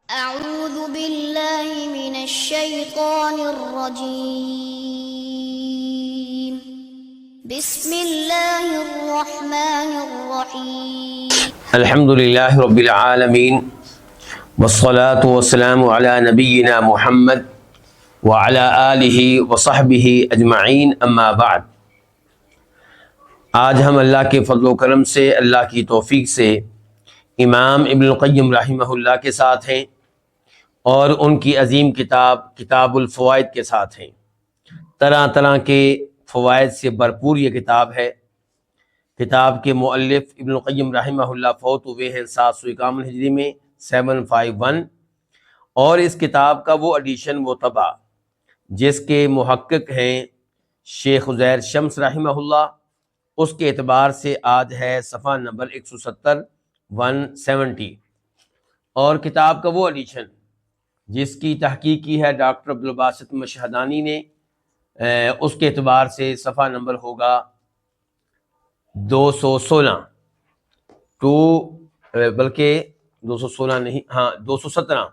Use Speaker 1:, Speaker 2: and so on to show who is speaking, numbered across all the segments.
Speaker 1: أعوذ بالله من الشيطان الرجيم. بسم الله الرحمن الرحيم.
Speaker 2: الحمد للہ رب العالمین والصلاة والسلام علی نبینا محمد وعلی آلہ وصحبہ اجمعین، اما بعد۔ آج ہم اللہ کے فضل و کرم سے، اللہ کی توفیق سے امام ابن القیم رحمہ اللہ کے ساتھ ہیں اور ان کی عظیم کتاب الفوائد کے ساتھ ہیں۔ طرح طرح کے فوائد سے بھرپور یہ کتاب ہے۔ کتاب کے مؤلف ابن القیم رحمہ اللہ فوت ہوئے ہیں 751 ہجری میں 751، اور اس کتاب کا وہ ایڈیشن، وہ طبع جس کے محقق ہیں شیخ عزیر شمس رحمہ اللہ، اس کے اعتبار سے آج ہے صفحہ نمبر 170 اور کتاب کا وہ ایڈیشن جس کی تحقیق کی ہے ڈاکٹر عبدالباسط مشہدانی نے، اس کے اعتبار سے صفحہ نمبر ہوگا 216 بلکہ 216 نہیں، ہاں 217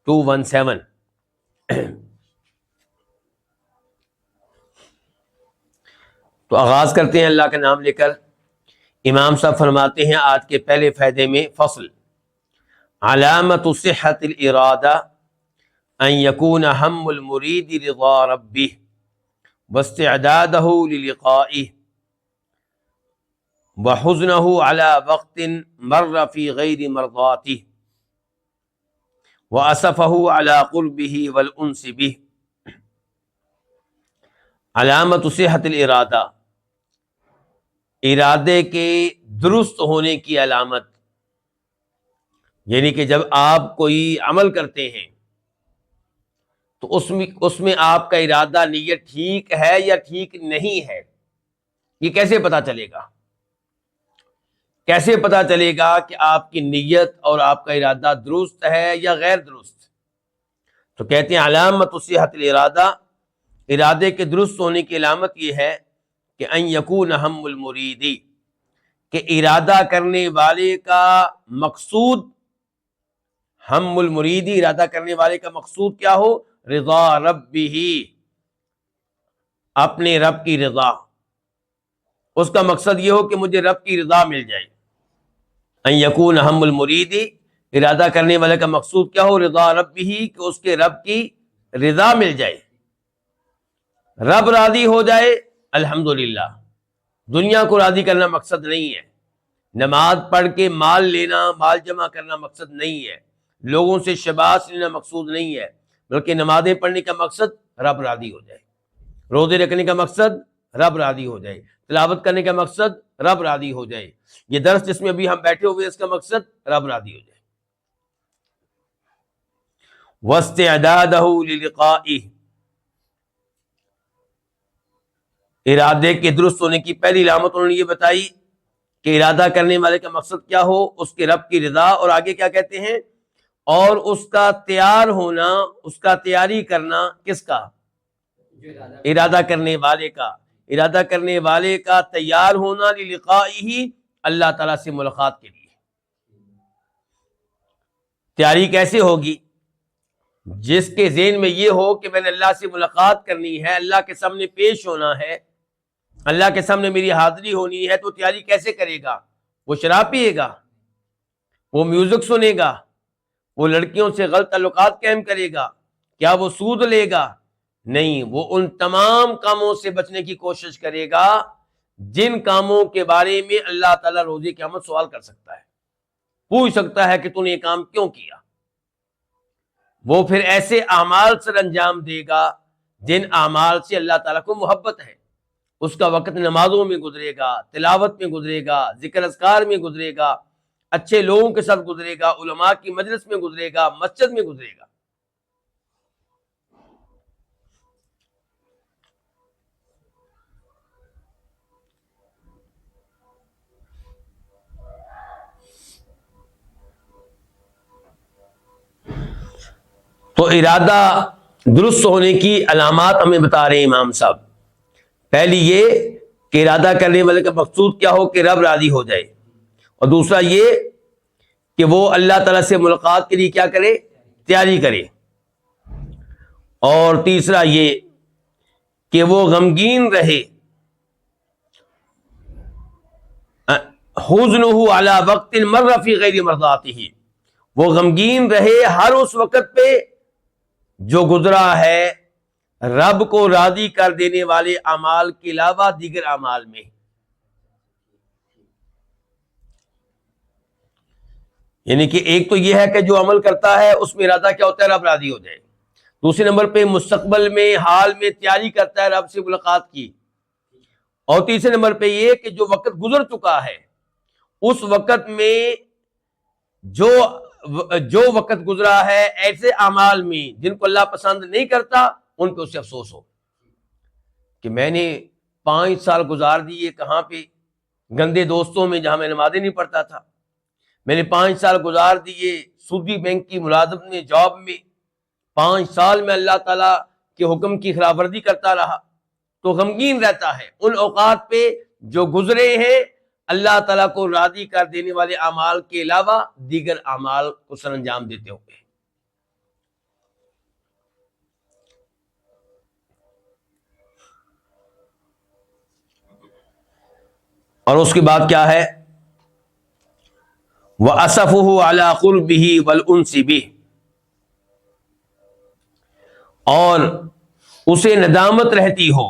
Speaker 2: 217۔ تو آغاز کرتے ہیں اللہ کا نام لے کر۔ امام صاحب فرماتے ہیں آج کے پہلے فائدے میں، فصل علامت صحت الارادہ ان یکون ہم المرید رضا ربہ واستعدادہ للقائہ وحزنہ علی وقت مر فی غیر مرضاتہ واسفہ علی قربہ والانس بہ۔ علامت صحت الارادہ، ارادے کے درست ہونے کی علامت، یعنی کہ جب آپ کوئی عمل کرتے ہیں تو اس میں آپ کا ارادہ، نیت ٹھیک ہے یا ٹھیک نہیں ہے، یہ کیسے پتا چلے گا؟ کیسے پتا چلے گا کہ آپ کی نیت اور آپ کا ارادہ درست ہے یا غیر درست؟ تو کہتے ہیں علامت صحت الارادہ، ارادے کے درست ہونے کی علامت یہ ہے کہ ان یکون ہم المریدی، کہ ارادہ کرنے والے کا مقصود، ہم المریدی، ارادہ کرنے والے کا مقصود کیا ہو؟ رضا ربہ، اپنے رب کی رضا۔ اس کا مقصد یہ ہو کہ مجھے رب کی رضا مل جائے۔ ان یکون ہم المریدی، ارادہ کرنے والے کا مقصود کیا ہو؟ رضا ربہ، کہ اس کے رب کی رضا مل جائے، رب راضی ہو جائے۔ الحمدللہ، دنیا کو راضی کرنا مقصد نہیں ہے، نماز پڑھ کے مال لینا، مال جمع کرنا مقصد نہیں ہے، لوگوں سے شباش لینا مقصود نہیں ہے، بلکہ نمازیں پڑھنے کا مقصد رب راضی ہو جائے، روزے رکھنے کا مقصد رب راضی ہو جائے، تلاوت کرنے کا مقصد رب راضی ہو جائے، یہ درس جس میں ابھی ہم بیٹھے ہوئے اس کا مقصد رب راضی ہو جائے۔ واستعدادہ للقائہ، ارادے کے درست ہونے کی پہلی علامت انہوں نے یہ بتائی کہ ارادہ کرنے والے کا مقصد کیا ہو؟ اس کے رب کی رضا، اور آگے کیا کہتے ہیں؟ اور اس کا تیار ہونا، اس کا تیاری کرنا، کس کا؟ ارادہ کرنے والے کا، ارادہ کرنے والے کا تیار ہونا للقائہ، اللہ تعالیٰ سے ملاقات کے لیے۔ تیاری کیسے ہوگی؟ جس کے ذہن میں یہ ہو کہ میں نے اللہ سے ملاقات کرنی ہے، اللہ کے سامنے پیش ہونا ہے، اللہ کے سامنے میری حاضری ہونی ہے، تو تیاری کیسے کرے گا؟ وہ شراب پیے گا، وہ میوزک سنے گا، وہ لڑکیوں سے غلط تعلقات قائم کرے گا، کیا وہ سود لے گا؟ نہیں، وہ ان تمام کاموں سے بچنے کی کوشش کرے گا جن کاموں کے بارے میں اللہ تعالیٰ روز قیامت سوال کر سکتا ہے، پوچھ سکتا ہے کہ تو نے یہ کام کیوں کیا۔ وہ پھر ایسے اعمال سر انجام دے گا جن اعمال سے اللہ تعالیٰ کو محبت ہے۔ اس کا وقت نمازوں میں گزرے گا، تلاوت میں گزرے گا، ذکر اذکار میں گزرے گا، اچھے لوگوں کے ساتھ گزرے گا، علماء کی مجلس میں گزرے گا، مسجد میں گزرے گا۔ تو ارادہ درست ہونے کی علامات ہمیں بتا رہے ہیں امام صاحب۔ پہلی یہ کہ ارادہ کرنے والے کا مقصود کیا ہو کہ رب راضی ہو جائے، اور دوسرا یہ کہ وہ اللہ تعالیٰ سے ملاقات کے لیے کیا کرے؟ تیاری کرے، اور تیسرا یہ کہ وہ غمگین رہے، حزنہ علی وقت مر فی غیر مرضاتہ، وہ غمگین رہے ہر اس وقت پہ جو گزرا ہے رب کو راضی کر دینے والے اعمال کے علاوہ دیگر اعمال میں۔ یعنی کہ ایک تو یہ ہے کہ جو عمل کرتا ہے اس میں ارادہ کیا ہوتا ہے؟ رب راضی ہو جائے۔ دوسرے نمبر پہ مستقبل میں حال میں تیاری کرتا ہے رب سے ملاقات کی، اور تیسرے نمبر پہ یہ کہ جو وقت گزر چکا ہے اس وقت میں جو وقت گزرا ہے ایسے اعمال میں جن کو اللہ پسند نہیں کرتا ان پہ اسے افسوس ہو کہ میں نے 5 سال گزار دیے کہاں پہ؟ گندے دوستوں میں جہاں میں نمازیں نہیں پڑھتا تھا، میں نے 5 سال گزار دیے سودی بینک کی ملازمت میں، جاب میں، 5 سال میں اللہ تعالیٰ کے حکم کی خلاف ورزی کرتا رہا، تو غمگین رہتا ہے ان اوقات پہ جو گزرے ہیں اللہ تعالیٰ کو راضی کر دینے والے اعمال کے علاوہ دیگر اعمال کو سر انجام دیتے ہوئے۔ اور اس کے بعد کیا ہے؟ وَأَسَفُهُ عَلَىٰ قُرْبِهِ وَالْأُنْسِ بِهِ، اور اسے ندامت رہتی ہو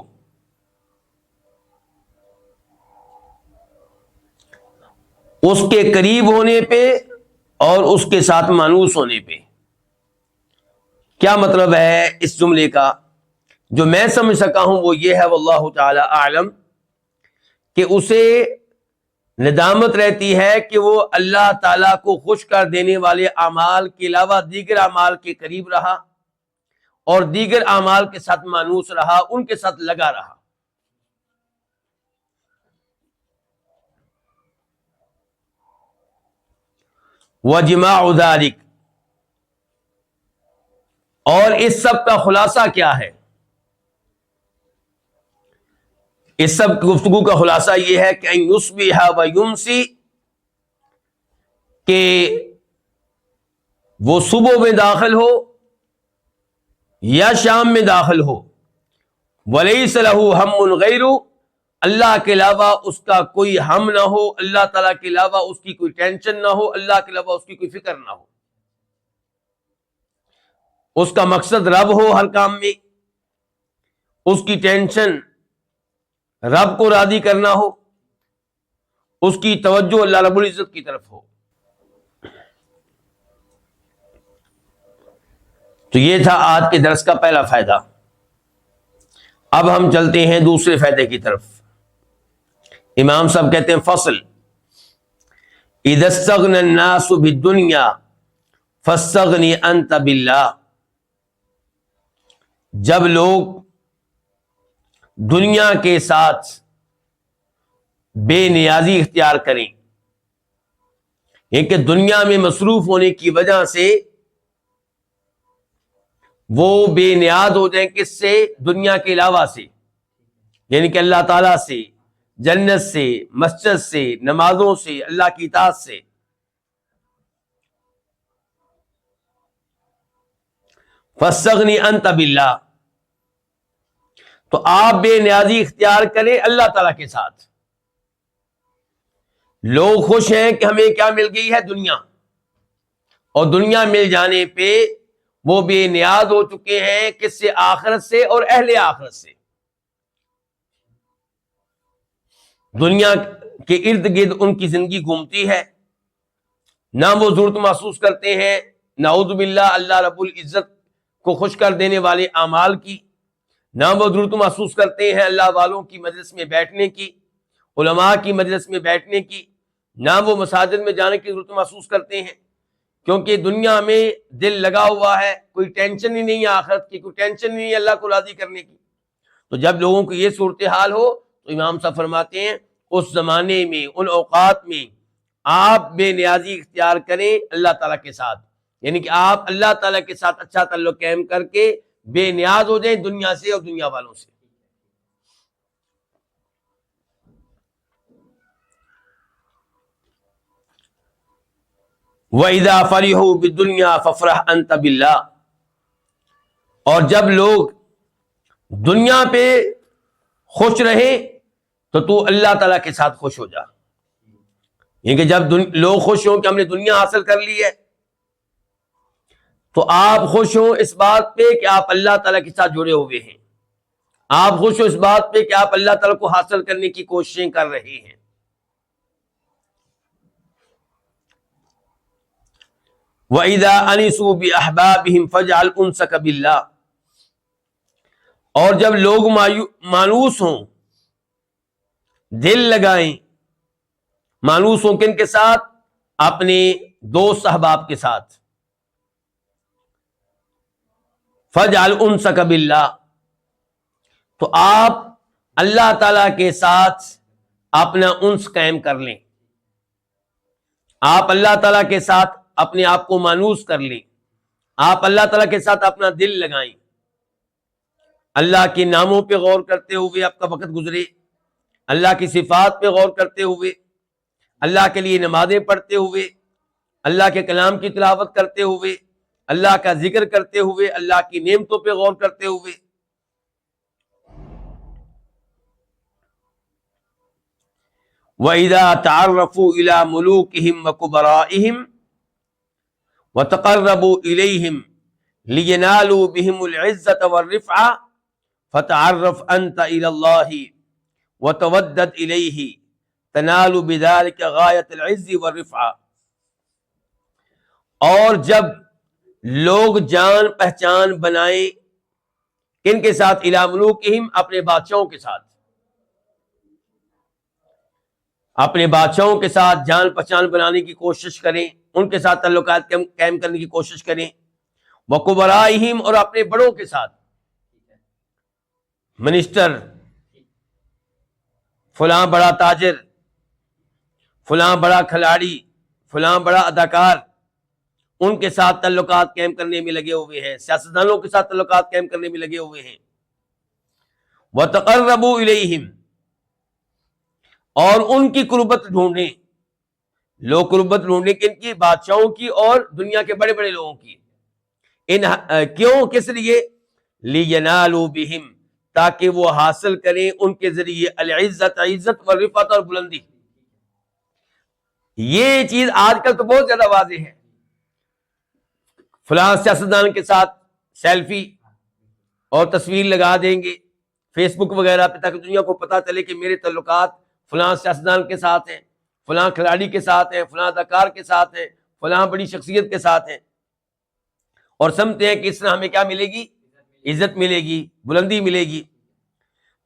Speaker 2: اس کے قریب ہونے پہ اور اس کے ساتھ مانوس ہونے پہ۔ کیا مطلب ہے اس جملے کا؟ جو میں سمجھ سکا ہوں وہ یہ ہے، واللہ تعالی اعلم، کہ اسے ندامت رہتی ہے کہ وہ اللہ تعالیٰ کو خوش کر دینے والے اعمال کے علاوہ دیگر اعمال کے قریب رہا اور دیگر اعمال کے ساتھ مانوس رہا، ان کے ساتھ لگا رہا۔ وَجِمَاعُ ذَلِكَ، اور اس سب کا خلاصہ کیا ہے؟ اس سب گفتگو کا خلاصہ یہ ہے کہ ان یصبح ویمسی، کہ وہ صبح میں داخل ہو یا شام میں داخل ہو، ولیس لہ ہم غیر، اللہ کے علاوہ اس کا کوئی ہم نہ ہو، اللہ تعالیٰ کے علاوہ اس کی کوئی ٹینشن نہ ہو، اللہ کے علاوہ اس کی کوئی فکر نہ ہو، اس کا مقصد رب ہو ہر کام میں، اس کی ٹینشن رب کو راضی کرنا ہو، اس کی توجہ اللہ رب العزت کی طرف ہو۔ تو یہ تھا آج کے درس کا پہلا فائدہ۔ اب ہم چلتے ہیں دوسرے فائدے کی طرف۔ امام صاحب کہتے ہیں فصل، اذا استغنى الناس بالدنيا فاستغني انت بالله، جب لوگ دنیا کے ساتھ بے نیازی اختیار کریں، یہ کہ دنیا میں مصروف ہونے کی وجہ سے وہ بے نیاز ہو جائیں، کس سے؟ دنیا کے علاوہ سے، یعنی کہ اللہ تعالیٰ سے، جنت سے، مسجد سے، نمازوں سے، اللہ کی اطاعت سے۔ فاستغنی انت باللہ، تو آپ بے نیازی اختیار کریں اللہ تعالیٰ کے ساتھ۔ لوگ خوش ہیں کہ ہمیں کیا مل گئی ہے؟ دنیا، اور دنیا مل جانے پہ وہ بے نیاز ہو چکے ہیں، کس سے؟ آخرت سے اور اہل آخرت سے۔ دنیا کے ارد گرد ان کی زندگی گھومتی ہے، نہ وہ ضرورت محسوس کرتے ہیں نعوذ باللہ اللہ رب العزت کو خوش کر دینے والے اعمال کی، نہ وہ ضرورت محسوس کرتے ہیں اللہ والوں کی مجلس میں بیٹھنے کی، علماء کی مجلس میں بیٹھنے کی، نہ وہ مساجد میں جانے کی ضرورت محسوس کرتے ہیں، کیونکہ دنیا میں دل لگا ہوا ہے، کوئی ٹینشن ہی نہیں ہے آخرت کی، کوئی ٹینشن ہی نہیں ہے اللہ کو راضی کرنے کی۔ تو جب لوگوں کو یہ صورتحال ہو تو امام صاحب فرماتے ہیں اس زمانے میں، ان اوقات میں آپ بے نیازی اختیار کریں اللہ تعالیٰ کے ساتھ، یعنی کہ آپ اللہ تعالیٰ کے ساتھ اچھا تعلق قائم کر کے بے نیاز ہو جائیں دنیا سے اور دنیا والوں سے۔ وَإِذَا فَرِحُوا بِالدُّنْيَا فَافْرَحْ أَنْتَ بِاللَّهِ، اور جب لوگ دنیا پہ خوش رہیں تو تو اللہ تعالیٰ کے ساتھ خوش ہو جا. یعنی کہ جب لوگ خوش ہوں کہ ہم نے دنیا حاصل کر لی ہے تو آپ خوش ہوں اس بات پہ کہ آپ اللہ تعالیٰ کے ساتھ جڑے ہوئے ہیں. آپ خوش ہو اس بات پہ کہ آپ اللہ تعالیٰ کو حاصل کرنے کی کوششیں کر رہے ہیں. وَإِذَا أَنِسُوا بِأَحْبَابِهِمْ فَاجْعَلْ أُنْسَكَ بِاللَّهِ، اور جب لوگ مانوس ہوں، دل لگائیں. مانوس ہوں کن کے ساتھ؟ اپنے دوست احباب کے ساتھ. فَاجْعَلْ أُنْسَكَ بِاللَّهِ، تو آپ اللہ تعالی کے ساتھ اپنا انس قائم کر لیں. آپ اللہ تعالی کے ساتھ اپنے آپ کو مانوس کر لیں. آپ اللہ تعالیٰ کے ساتھ اپنا دل لگائیں. اللہ کے ناموں پہ غور کرتے ہوئے آپ کا وقت گزرے، اللہ کی صفات پہ غور کرتے ہوئے، اللہ کے لیے نمازیں پڑھتے ہوئے، اللہ کے کلام کی تلاوت کرتے ہوئے، اللہ کا ذکر کرتے ہوئے، اللہ کی نعمتوں پہ غور کرتے ہوئے. وَإِذَا تَعَرَّفُوا إِلَى مُلُوكِهِمْ وَكُبَرَائِهِمْ وَتَقَرَّبُوا إِلَيْهِمْ لِيَنَالُوا بِهِمُ الْعِزَّةَ وَالرِّفْعَةَ فَتَعَرَّفْ أَنْتَ إِلَى اللَّهِ وَتَوَدَّدْ إِلَيْهِ تَنَالُ بِذَلِكَ غَايَةَ الْعِزِّ وَالرِّفْعَةِ. اور جب لوگ جان پہچان بنائیں کن کے ساتھ؟ إِلَى مُلُوكِهِمْ، اپنے بادشاہوں کے ساتھ. اپنے بادشاہوں کے ساتھ جان پہچان بنانے کی کوشش کریں، ان کے ساتھ تعلقات قائم کرنے کی کوشش کریں. وَكُبَرَائِهِمْ، اور اپنے بڑوں کے ساتھ، منسٹر، فلاں بڑا تاجر، فلاں بڑا کھلاڑی، فلاں بڑا اداکار، ان کے ساتھ تعلقات قائم کرنے میں لگے ہوئے ہیں. سیاستدانوں کے ساتھ تعلقات قائم کرنے میں لگے ہوئے ہیں. وَتَقَرَّبُوا إِلَيْهِمْ، اور ان کی قربت ڈھونڈیں. لوگ قربت ڈھونڈیں کن کی؟ بادشاہوں کی اور دنیا کے بڑے بڑے لوگوں کی. کیوں؟ کس لیے؟ لِيَنَالُوا بِهِمْ، تاکہ وہ حاصل کریں ان کے ذریعے العزت، عزت، والرفعت، اور بلندی. یہ چیز آج کل تو بہت زیادہ واضح ہے. فلاں سیاستدان کے ساتھ سیلفی اور تصویر لگا دیں گے فیس بک وغیرہ پہ تاکہ دنیا کو پتا چلے کہ میرے تعلقات فلاں سیاستدان کے ساتھ ہیں، فلاں کھلاڑی کے ساتھ ہیں، فلاں اداکار کے ساتھ ہیں، فلاں بڑی شخصیت کے ساتھ ہیں. اور سمجھتے ہیں کہ اس طرح ہمیں کیا ملے گی؟ عزت ملے گی، بلندی ملے گی.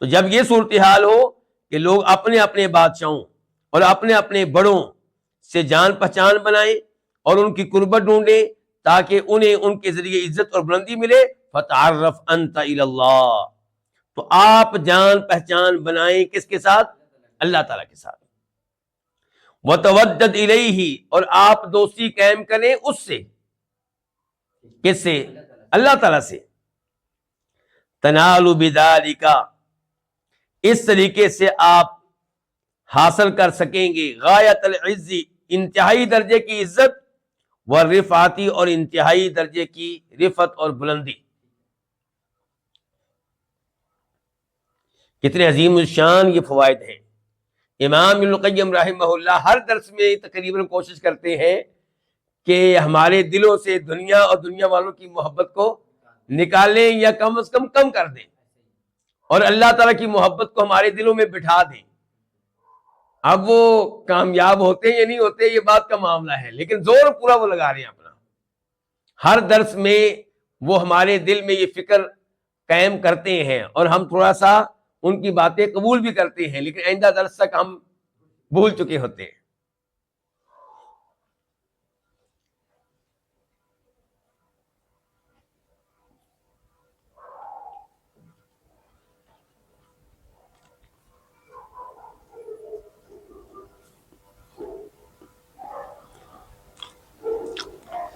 Speaker 2: تو جب یہ صورتحال ہو کہ لوگ اپنے اپنے بادشاہوں اور اپنے اپنے بڑوں سے جان پہچان بنائیں اور ان کی قربت ڈھونڈیں تاکہ انہیں ان کے ذریعے عزت اور بلندی ملے، فَتَعَرَّفْ أَنْتَ إِلَى اللَّهِ، تو آپ جان پہچان بنائیں کس کے ساتھ؟ اللہ تعالیٰ کے ساتھ. وَتَوَدَّدْ إِلَيْهِ، اور آپ دوستی قائم کریں اس سے. کس سے؟ اللہ تعالیٰ سے. تَنَالُ بِذَلِكَ، اس طریقے سے آپ حاصل کر سکیں گے غایت العز، انتہائی درجے کی عزت، والرفعتی، اور انتہائی درجے کی رفعت اور بلندی. کتنے عظیم الشان یہ فوائد ہیں. امام ابن القیم رحمہ اللہ ہر درس میں تقریباً کوشش کرتے ہیں کہ ہمارے دلوں سے دنیا اور دنیا والوں کی محبت کو نکالیں یا کم از کم کر دیں، اور اللہ تعالیٰ کی محبت کو ہمارے دلوں میں بٹھا دیں. اب وہ کامیاب ہوتے ہیں یا نہیں ہوتے یہ بات کا معاملہ ہے، لیکن زور پورا وہ لگا رہے ہیں اپنا. ہر درس میں وہ ہمارے دل میں یہ فکر قائم کرتے ہیں اور ہم تھوڑا سا ان کی باتیں قبول بھی کرتے ہیں، لیکن آئندہ درس تک ہم بھول چکے ہوتے ہیں.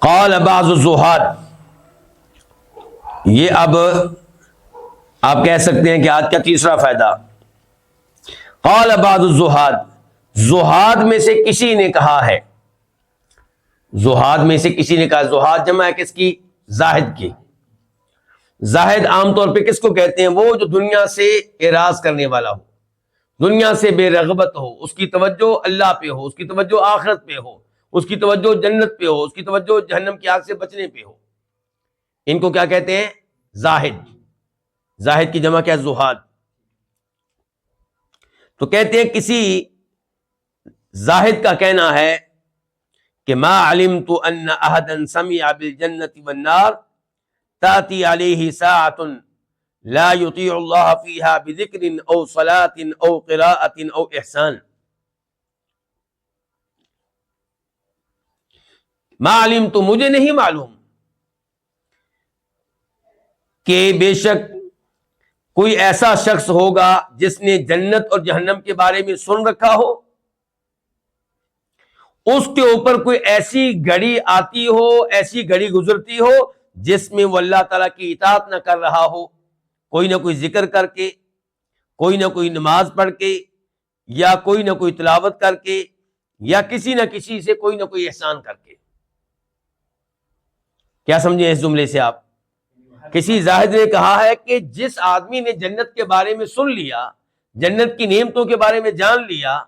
Speaker 2: قال بعض الزہاد، یہ اب آپ کہہ سکتے ہیں کہ آج کا تیسرا فائدہ. قال بعض الزہاد، زہاد میں سے کسی نے کہا ہے، زہاد میں سے کسی نے کہا، زہاد جمع ہے کس کی؟ زاہد کی۔ زاہد عام طور پہ کس کو کہتے ہیں؟ وہ جو دنیا سے اعراض کرنے والا ہو، دنیا سے بے رغبت ہو، اس کی توجہ اللہ پہ ہو، اس کی توجہ آخرت پہ ہو، اس کی توجہ جنت پہ ہو، اس کی توجہ جہنم کی آگ سے بچنے پہ ہو، ان کو کیا کہتے ہیں؟ زاہد۔ زاہد کی جمع کیا؟ زہاد۔ تو کہتے ہیں کسی زاہد کا کہنا ہے کہ ما علمت ان احدا سمع بالجنة والنار تأتي عليه ساعة لا يطيع الله فيها بذكر او صلاة او قراءة او احسان۔ ما علمت، مجھے نہیں معلوم کہ بے شک کوئی ایسا شخص ہوگا جس نے جنت اور جہنم کے بارے میں سن رکھا ہو، اس کے اوپر کوئی ایسی گھڑی آتی ہو، ایسی گھڑی گزرتی ہو جس میں وہ اللہ تعالیٰ کی اطاعت نہ کر رہا ہو، کوئی نہ کوئی ذکر کر کے، کوئی نہ کوئی نماز پڑھ کے، یا کوئی نہ کوئی تلاوت کر کے، یا کسی نہ کسی سے کوئی نہ کوئی احسان کر کے۔ کیا سمجھیں اس جملے سے آپ؟ کسی زاہد نے کہا ہے کہ جس آدمی نے جنت کے بارے میں سن لیا، جنت کی نعمتوں کے بارے میں جان لیا،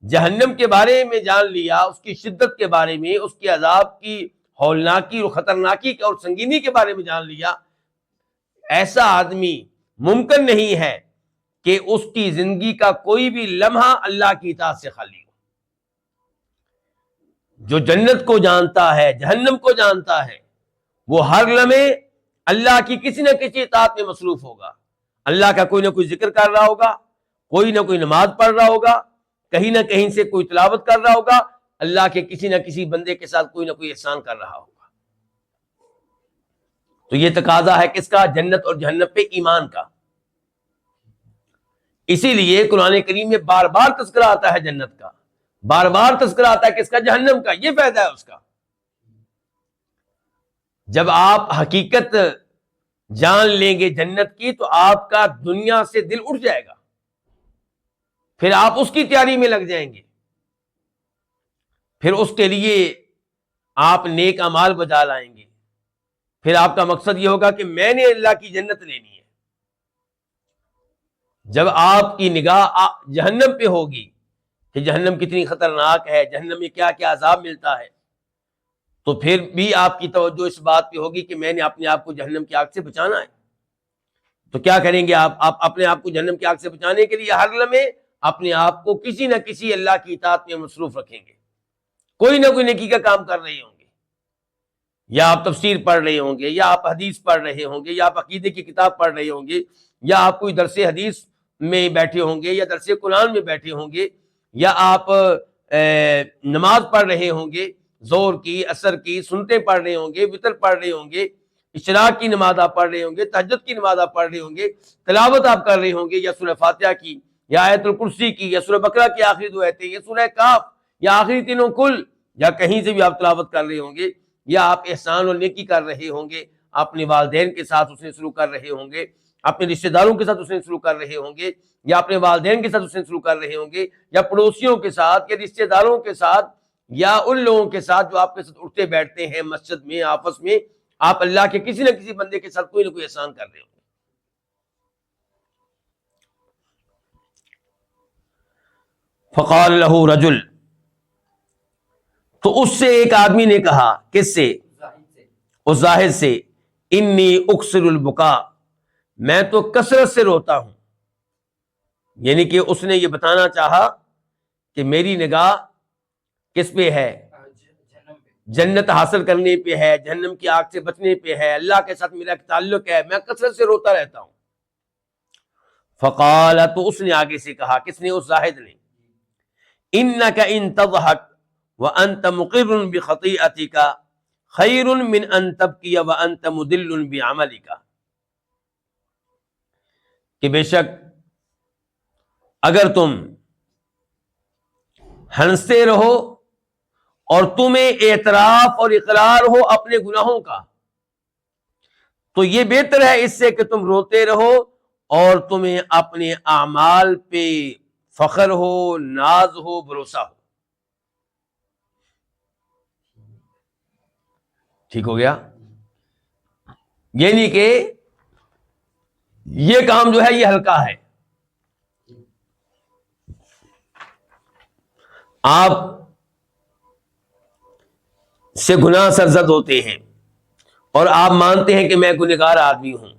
Speaker 2: جہنم کے بارے میں جان لیا، اس کی شدت کے بارے میں، اس کے عذاب کی ہولناکی اور خطرناکی اور سنگینی کے بارے میں جان لیا، ایسا آدمی ممکن نہیں ہے کہ اس کی زندگی کا کوئی بھی لمحہ اللہ کی اطاعت سے خالی ہو۔ جو جنت کو جانتا ہے، جہنم کو جانتا ہے، وہ ہر لمحے اللہ کی کسی نہ کسی اطاعت میں مصروف ہوگا، اللہ کا کوئی نہ کوئی ذکر کر رہا ہوگا، کوئی نہ کوئی نماز پڑھ رہا ہوگا، کہیں نہ کہیں سے کوئی تلاوت کر رہا ہوگا، اللہ کے کسی نہ کسی بندے کے ساتھ کوئی نہ کوئی احسان کر رہا ہوگا۔ تو یہ تقاضا ہے کس کا؟ جنت اور جہنم پہ ایمان کا۔ اسی لیے قرآن کریم میں بار بار تذکرہ آتا ہے جنت کا، بار بار تذکرہ آتا ہے کس کا؟ جہنم کا۔ یہ فائدہ ہے اس کا، جب آپ حقیقت جان لیں گے جنت کی تو آپ کا دنیا سے دل اٹھ جائے گا، پھر آپ اس کی تیاری میں لگ جائیں گے، پھر اس کے لیے آپ نیک اعمال بجا لائیں گے، پھر آپ کا مقصد یہ ہوگا کہ میں نے اللہ کی جنت لینی ہے۔ جب آپ کی نگاہ جہنم پہ ہوگی کہ جہنم کتنی خطرناک ہے، جہنم میں کیا کیا عذاب ملتا ہے، تو پھر بھی آپ کی توجہ اس بات پہ ہوگی کہ میں نے اپنے آپ کو جہنم کی آگ سے بچانا ہے۔ تو کیا کریں گے آپ اپنے آپ کو جہنم کی آگ سے بچانے کے لیے ہر لمحے اپنے آپ کو کسی نہ کسی اللہ کی اطاعت میں مصروف رکھیں گے، کوئی نہ کوئی نیکی کا کام کر رہے ہوں گے، یا آپ تفسیر پڑھ رہے ہوں گے، یا آپ حدیث پڑھ رہے ہوں گے، یا آپ عقیدے کی کتاب پڑھ رہے ہوں گے، یا آپ کوئی درس حدیث میں بیٹھے ہوں گے، یا درس قرآن میں بیٹھے ہوں گے، یا آپ نماز پڑھ رہے ہوں گے، ظہر کی، عصر کی، سنتیں پڑھ رہے ہوں گے، وتر پڑھ رہے ہوں گے، اشراق کی نماز آپ پڑھ رہے ہوں گے، تہجد کی نماز آپ پڑھ رہے ہوں گے، تلاوت آپ کر رہے ہوں گے، یا سورہ فاتحہ کی، یا آیت الکرسی کی، یا سورہ بقرہ کی آخری دو آیتیں، یا سورہ کاف، یا آخری تینوں کل، یا کہیں سے بھی آپ تلاوت کر رہے ہوں گے، یا آپ احسان اور نیکی کر رہے ہوں گے، اپنے والدین کے ساتھ اسے سلوک کر رہے ہوں گے، اپنے رشتہ داروں کے ساتھ اسے سلوک کر رہے ہوں گے، یا اپنے والدین کے ساتھ اسے سلوک کر رہے ہوں گے، یا پڑوسیوں کے ساتھ، یا رشتہ داروں کے ساتھ، یا ان لوگوں کے ساتھ جو آپ کے ساتھ اٹھتے بیٹھتے ہیں مسجد میں، آپس میں، آپ اللہ کے کسی نہ کسی بندے کے ساتھ کوئی نہ کوئی احسان کر رہے ہوں گے۔ فقال له رجل، تو اس سے ایک آدمی نے کہا، کس سے؟ اس زاہد سے، انی اکثر البکا، میں تو کثرت سے روتا ہوں۔ یعنی کہ اس نے یہ بتانا چاہا کہ میری نگاہ کس پہ ہے؟ جنت حاصل کرنے پہ ہے، جہنم کی آگ سے بچنے پہ ہے، اللہ کے ساتھ میرا تعلق ہے، میں کثرت سے روتا رہتا ہوں۔ فقال، تو اس نے آگے سے کہا، کس نے؟ اس زاہد نے، انک ان تضحک وانت مقر بخطیئتک خیر من ان تبکی وانت مدل بعملک، کہ بے شک اگر تم ہنستے رہو اور تمہیں اعتراف اور اقرار ہو اپنے گناہوں کا، تو یہ بہتر ہے اس سے کہ تم روتے رہو اور تمہیں اپنے اعمال پہ فخر ہو، ناز ہو، بھروسہ ہو۔ ٹھیک ہو گیا؟ یعنی کہ یہ کام جو ہے یہ ہلکا ہے. آپ سے گناہ سرزد ہوتے ہیں اور آپ مانتے ہیں کہ میں گنہگار آدمی ہوں.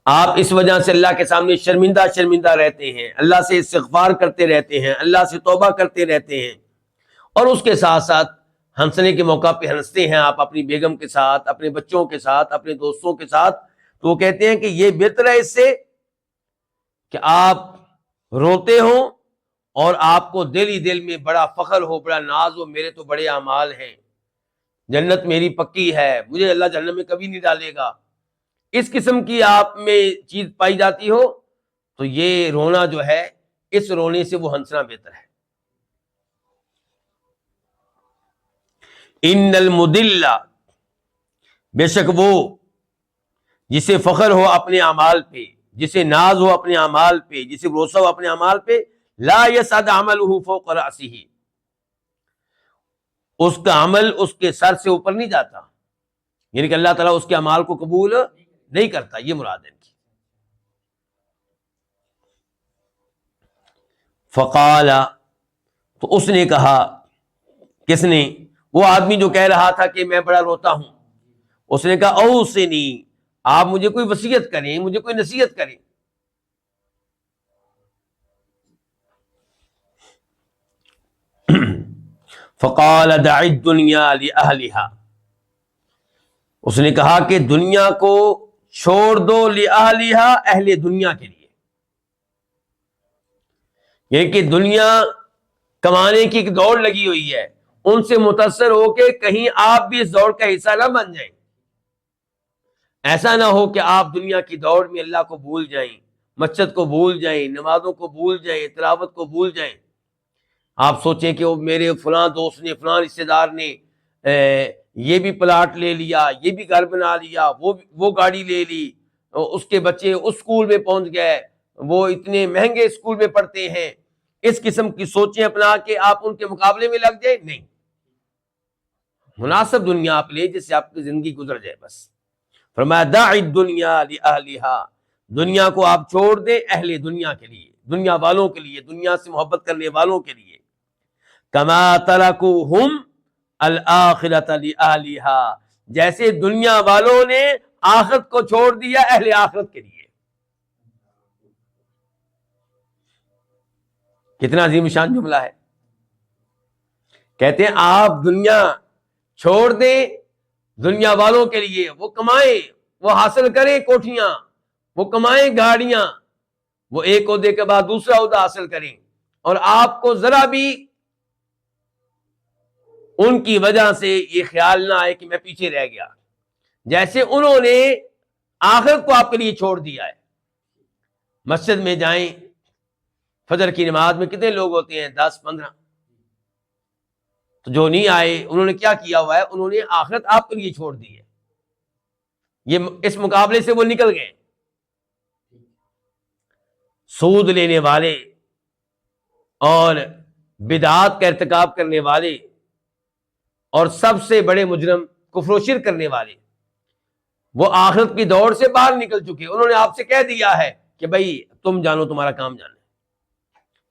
Speaker 2: آپ اس وجہ سے اللہ کے سامنے شرمندہ رہتے ہیں، اللہ سے استغفار کرتے رہتے ہیں، اللہ سے توبہ کرتے رہتے ہیں، اور اس کے ساتھ ساتھ ہنسنے کے موقع پہ ہنستے ہیں آپ اپنی بیگم کے ساتھ، اپنے بچوں کے ساتھ، اپنے دوستوں کے ساتھ. تو وہ کہتے ہیں کہ یہ بہتر ہے اس سے کہ آپ روتے ہوں اور آپ کو دل ہی دل میں بڑا فخر ہو، بڑا ناز ہو، میرے تو بڑے اعمال ہیں، جنت میری پکی ہے، مجھے اللہ جہنم میں کبھی نہیں ڈالے گا. اس قسم کی آپ میں چیز پائی جاتی ہو تو یہ رونا جو ہے، اس رونے سے وہ ہنسنا بہتر ہے. ان المدل، بے شک وہ جسے فخر ہو اپنے اعمال پہ، جسے ناز ہو اپنے اعمال پہ، جسے بھروسہ ہو اپنے اعمال پہ، لا یسعد عملہ فوق رأسہ، اس کا عمل اس کے سر سے اوپر نہیں جاتا، یعنی کہ اللہ تعالیٰ اس کے اعمال کو قبول نہیں کرتا، یہ مراد ہے. فقال، تو اس نے کہا، کس نے؟ وہ آدمی جو کہہ رہا تھا کہ میں بڑا روتا ہوں. اس نے کہا اوصنی، آپ مجھے کوئی وصیت کریں، مجھے کوئی نصیحت کریں. فقال دع الدنیا لأہلها، اس نے کہا کہ دنیا کو چھوڑ دو، لأہلها، اہل دنیا کے لیے، یعنی کہ دنیا کمانے کی ایک دوڑ لگی ہوئی ہے، ان سے متاثر ہو کے کہیں آپ بھی اس دوڑ کا حصہ نہ بن جائیں. ایسا نہ ہو کہ آپ دنیا کی دوڑ میں اللہ کو بھول جائیں، مسجد کو بھول جائیں، نمازوں کو بھول جائیں، تلاوت کو بھول جائیں. آپ سوچیں کہ وہ میرے فلاں دوست نے، فلاں رشتے دار نے یہ بھی پلاٹ لے لیا، یہ بھی گھر بنا لیا، وہ گاڑی لے لی، اس کے بچے اس اسکول میں پہنچ گئے، وہ اتنے مہنگے اسکول میں پڑھتے ہیں. اس قسم کی سوچیں اپنا کے آپ ان کے مقابلے میں لگ جائیں، نہیں، مناسب دنیا آپ لیں جس سے آپ کی زندگی گزر جائے بس. فرمایا دع الدنیا لأہلہا، دنیا کو آپ چھوڑ دیں اہل دنیا کے لیے، دنیا والوں کے لیے، دنیا سے محبت کرنے والوں کے لیے. کما ترکوہم الآخرۃ لأہلہا، جیسے دنیا والوں نے آخرت کو چھوڑ دیا اہل آخرت کے لیے. کتنا عظیم شان جملہ ہے. کہتے ہیں آپ دنیا چھوڑ دیں دنیا والوں کے لیے، وہ کمائیں، وہ حاصل کریں کوٹھیاں، وہ کمائیں گاڑیاں، وہ ایک عہدے کے بعد دوسرا عہدہ حاصل کریں، اور آپ کو ذرا بھی ان کی وجہ سے یہ خیال نہ آئے کہ میں پیچھے رہ گیا، جیسے انہوں نے آخرت کو آپ کے لیے چھوڑ دیا ہے. مسجد میں جائیں، فجر کی نماز میں کتنے لوگ ہوتے ہیں؟ 10-15. تو جو نہیں آئے انہوں نے کیا کیا ہوا ہے؟ انہوں نے آخرت آپ کے لیے چھوڑ دی ہے. یہ اس مقابلے سے وہ نکل گئے. سود لینے والے اور بدعات کا ارتکاب کرنے والے اور سب سے بڑے مجرم کفر و شرک کرنے والے، وہ آخرت کی دوڑ سے باہر نکل چکے. انہوں نے آپ سے کہہ دیا ہے کہ بھائی تم جانو، تمہارا کام جانا،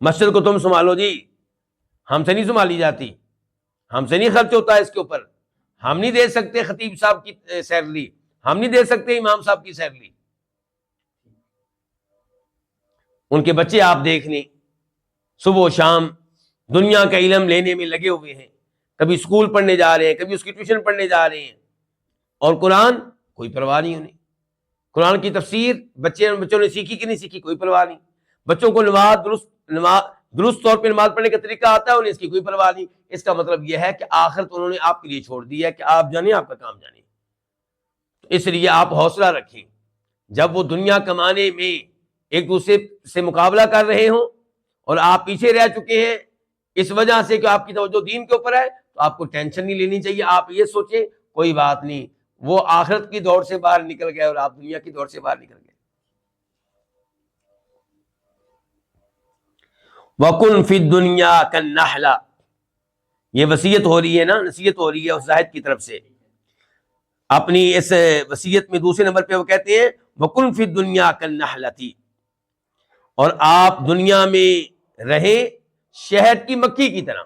Speaker 2: مسجد کو تم سنبھالو جی، ہم سے نہیں سنبھالی جاتی، ہم سے نہیں خرچ ہوتا ہے اس کے اوپر، ہم نہیں دے سکتے خطیب صاحب کی سیلری، ہم نہیں دے سکتے امام صاحب کی سیلری. ان کے بچے آپ دیکھ لیں، صبح و شام دنیا کا علم لینے میں لگے ہوئے ہیں، کبھی اسکول پڑھنے جا رہے ہیں، کبھی اس کی ٹیوشن پڑھنے جا رہے ہیں، اور قرآن کوئی پرواہ نہیں انہیں. قرآن کی تفسیر بچوں نے سیکھی کہ نہیں سیکھی، کوئی پرواہ نہیں. بچوں کو درست طور پہ نماز پڑھنے کا طریقہ آتا ہے، انہیں اس کی کوئی پرواہ نہیں. اس کا مطلب یہ ہے کہ آخرت انہوں نے آپ کے لیے چھوڑ دی ہے کہ آپ جانیں، آپ کا کام جانیں. اس لیے آپ حوصلہ رکھیں، جب وہ دنیا کمانے میں ایک دوسرے سے مقابلہ کر رہے ہوں اور آپ پیچھے رہ چکے ہیں اس وجہ سے کہ آپ کی توجہ دین کے اوپر ہے، تو آپ کو ٹینشن نہیں لینی چاہیے. آپ یہ سوچیں کوئی بات نہیں، وہ آخرت کی دوڑ سے باہر نکل گئے اور آپ دنیا کی دوڑ سے باہر نکل گئے. وَكُن فِي الدُّنْيَا كَالنَّحْلَ، یہ وصیت ہو رہی ہے نا، نصیحت ہو رہی ہے اس زاہد کی طرف سے. اپنی اس وصیت میں دوسرے نمبر پہ وہ کہتے ہیں وَكُنْ فِي الدُّنْيَا كَالنَّحْلَةِ، اور آپ دنیا میں رہیں شہد کی مکھی کی طرح.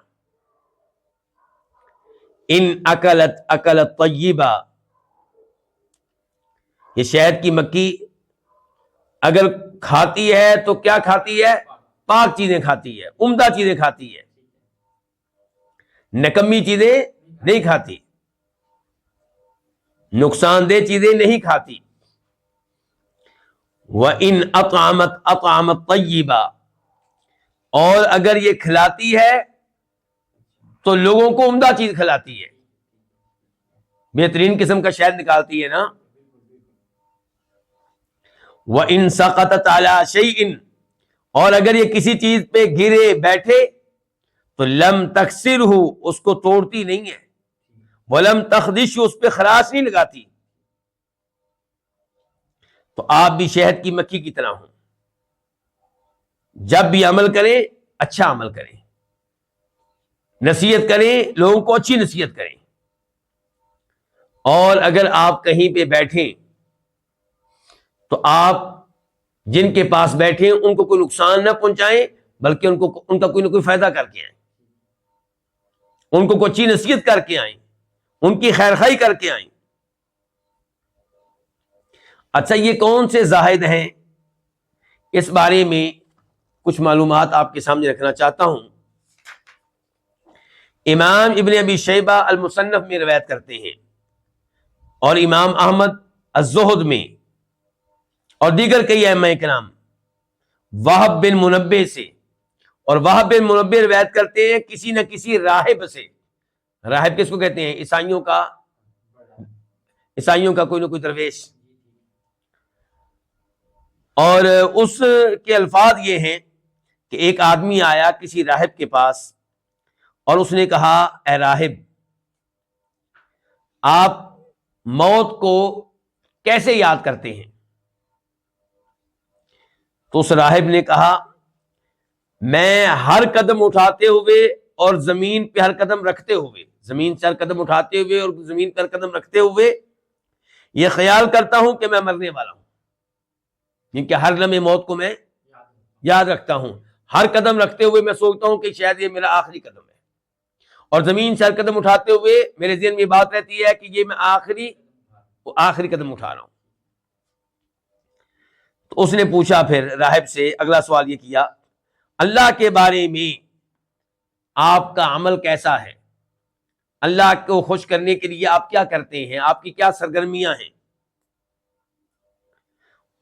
Speaker 2: ان اکلت طیبہ، یہ شہد کی مکھی اگر کھاتی ہے تو کیا کھاتی ہے؟ پاک چیزیں کھاتی ہے، عمدہ چیزیں کھاتی ہے، نکمی چیزیں نہیں کھاتی، نقصان دہ چیزیں نہیں کھاتی. وَإِنْ أَطْعَمَتْ طَيِّبًا، اور اگر یہ کھلاتی ہے تو لوگوں کو عمدہ چیز کھلاتی ہے، بہترین قسم کا شہد نکالتی ہے نا. وَإِنْ سَقَطَتْ عَلَىٰ شَيْءٍ، اور اگر یہ کسی چیز پہ گرے بیٹھے تو لم تکسرہ، اس کو توڑتی نہیں ہے، ولم تخدش، اس پہ خراش نہیں لگاتی. تو آپ بھی شہد کی مکھی کی طرح ہوں، جب بھی عمل کریں اچھا عمل کریں، نصیحت کریں لوگوں کو اچھی نصیحت کریں، اور اگر آپ کہیں پہ بیٹھیں تو آپ جن کے پاس بیٹھیں ان کو کوئی نقصان نہ پہنچائیں، بلکہ ان کا کوئی نہ کوئی فائدہ کر کے آئیں، ان کو کوئی اچھی نصیحت کر کے آئیں، ان کی خیر خواہی کر کے آئیں. اچھا، یہ کون سے زاہد ہیں، اس بارے میں کچھ معلومات آپ کے سامنے رکھنا چاہتا ہوں. امام ابن ابی شیبہ المصنف میں روایت کرتے ہیں، اور امام احمد الزہد میں، اور دیگر کئی ائمہ کرام وہب بن منبہ سے، اور وہب بن منبہ روایت کرتے ہیں کسی نہ کسی راہب سے. راہب کس کو کہتے ہیں؟ عیسائیوں کا کوئی نہ کوئی درویش. اور اس کے الفاظ یہ ہیں کہ ایک آدمی آیا کسی راہب کے پاس اور اس نے کہا اے راہب، آپ موت کو کیسے یاد کرتے ہیں؟ تو اس راہب نے کہا میں ہر قدم اٹھاتے ہوئے اور زمین پہ ہر قدم رکھتے ہوئے، زمین سے ہر قدم اٹھاتے ہوئے اور زمین پر قدم رکھتے ہوئے یہ خیال کرتا ہوں کہ میں مرنے والا ہوں، کیونکہ ہر لمحے موت کو میں یاد رکھتا ہوں، ہر قدم رکھتے ہوئے میں سوچتا ہوں کہ شاید یہ میرا آخری قدم ہے، اور زمین سے ہر قدم اٹھاتے ہوئے میرے ذہن میں بات رہتی ہے کہ یہ میں آخری قدم اٹھا رہا ہوں. تو اس نے پوچھا پھر راہب سے اگلا سوال یہ کیا، اللہ کے بارے میں آپ کا عمل کیسا ہے؟ اللہ کو خوش کرنے کے لیے آپ کیا کرتے ہیں؟ آپ کی کیا سرگرمیاں ہیں؟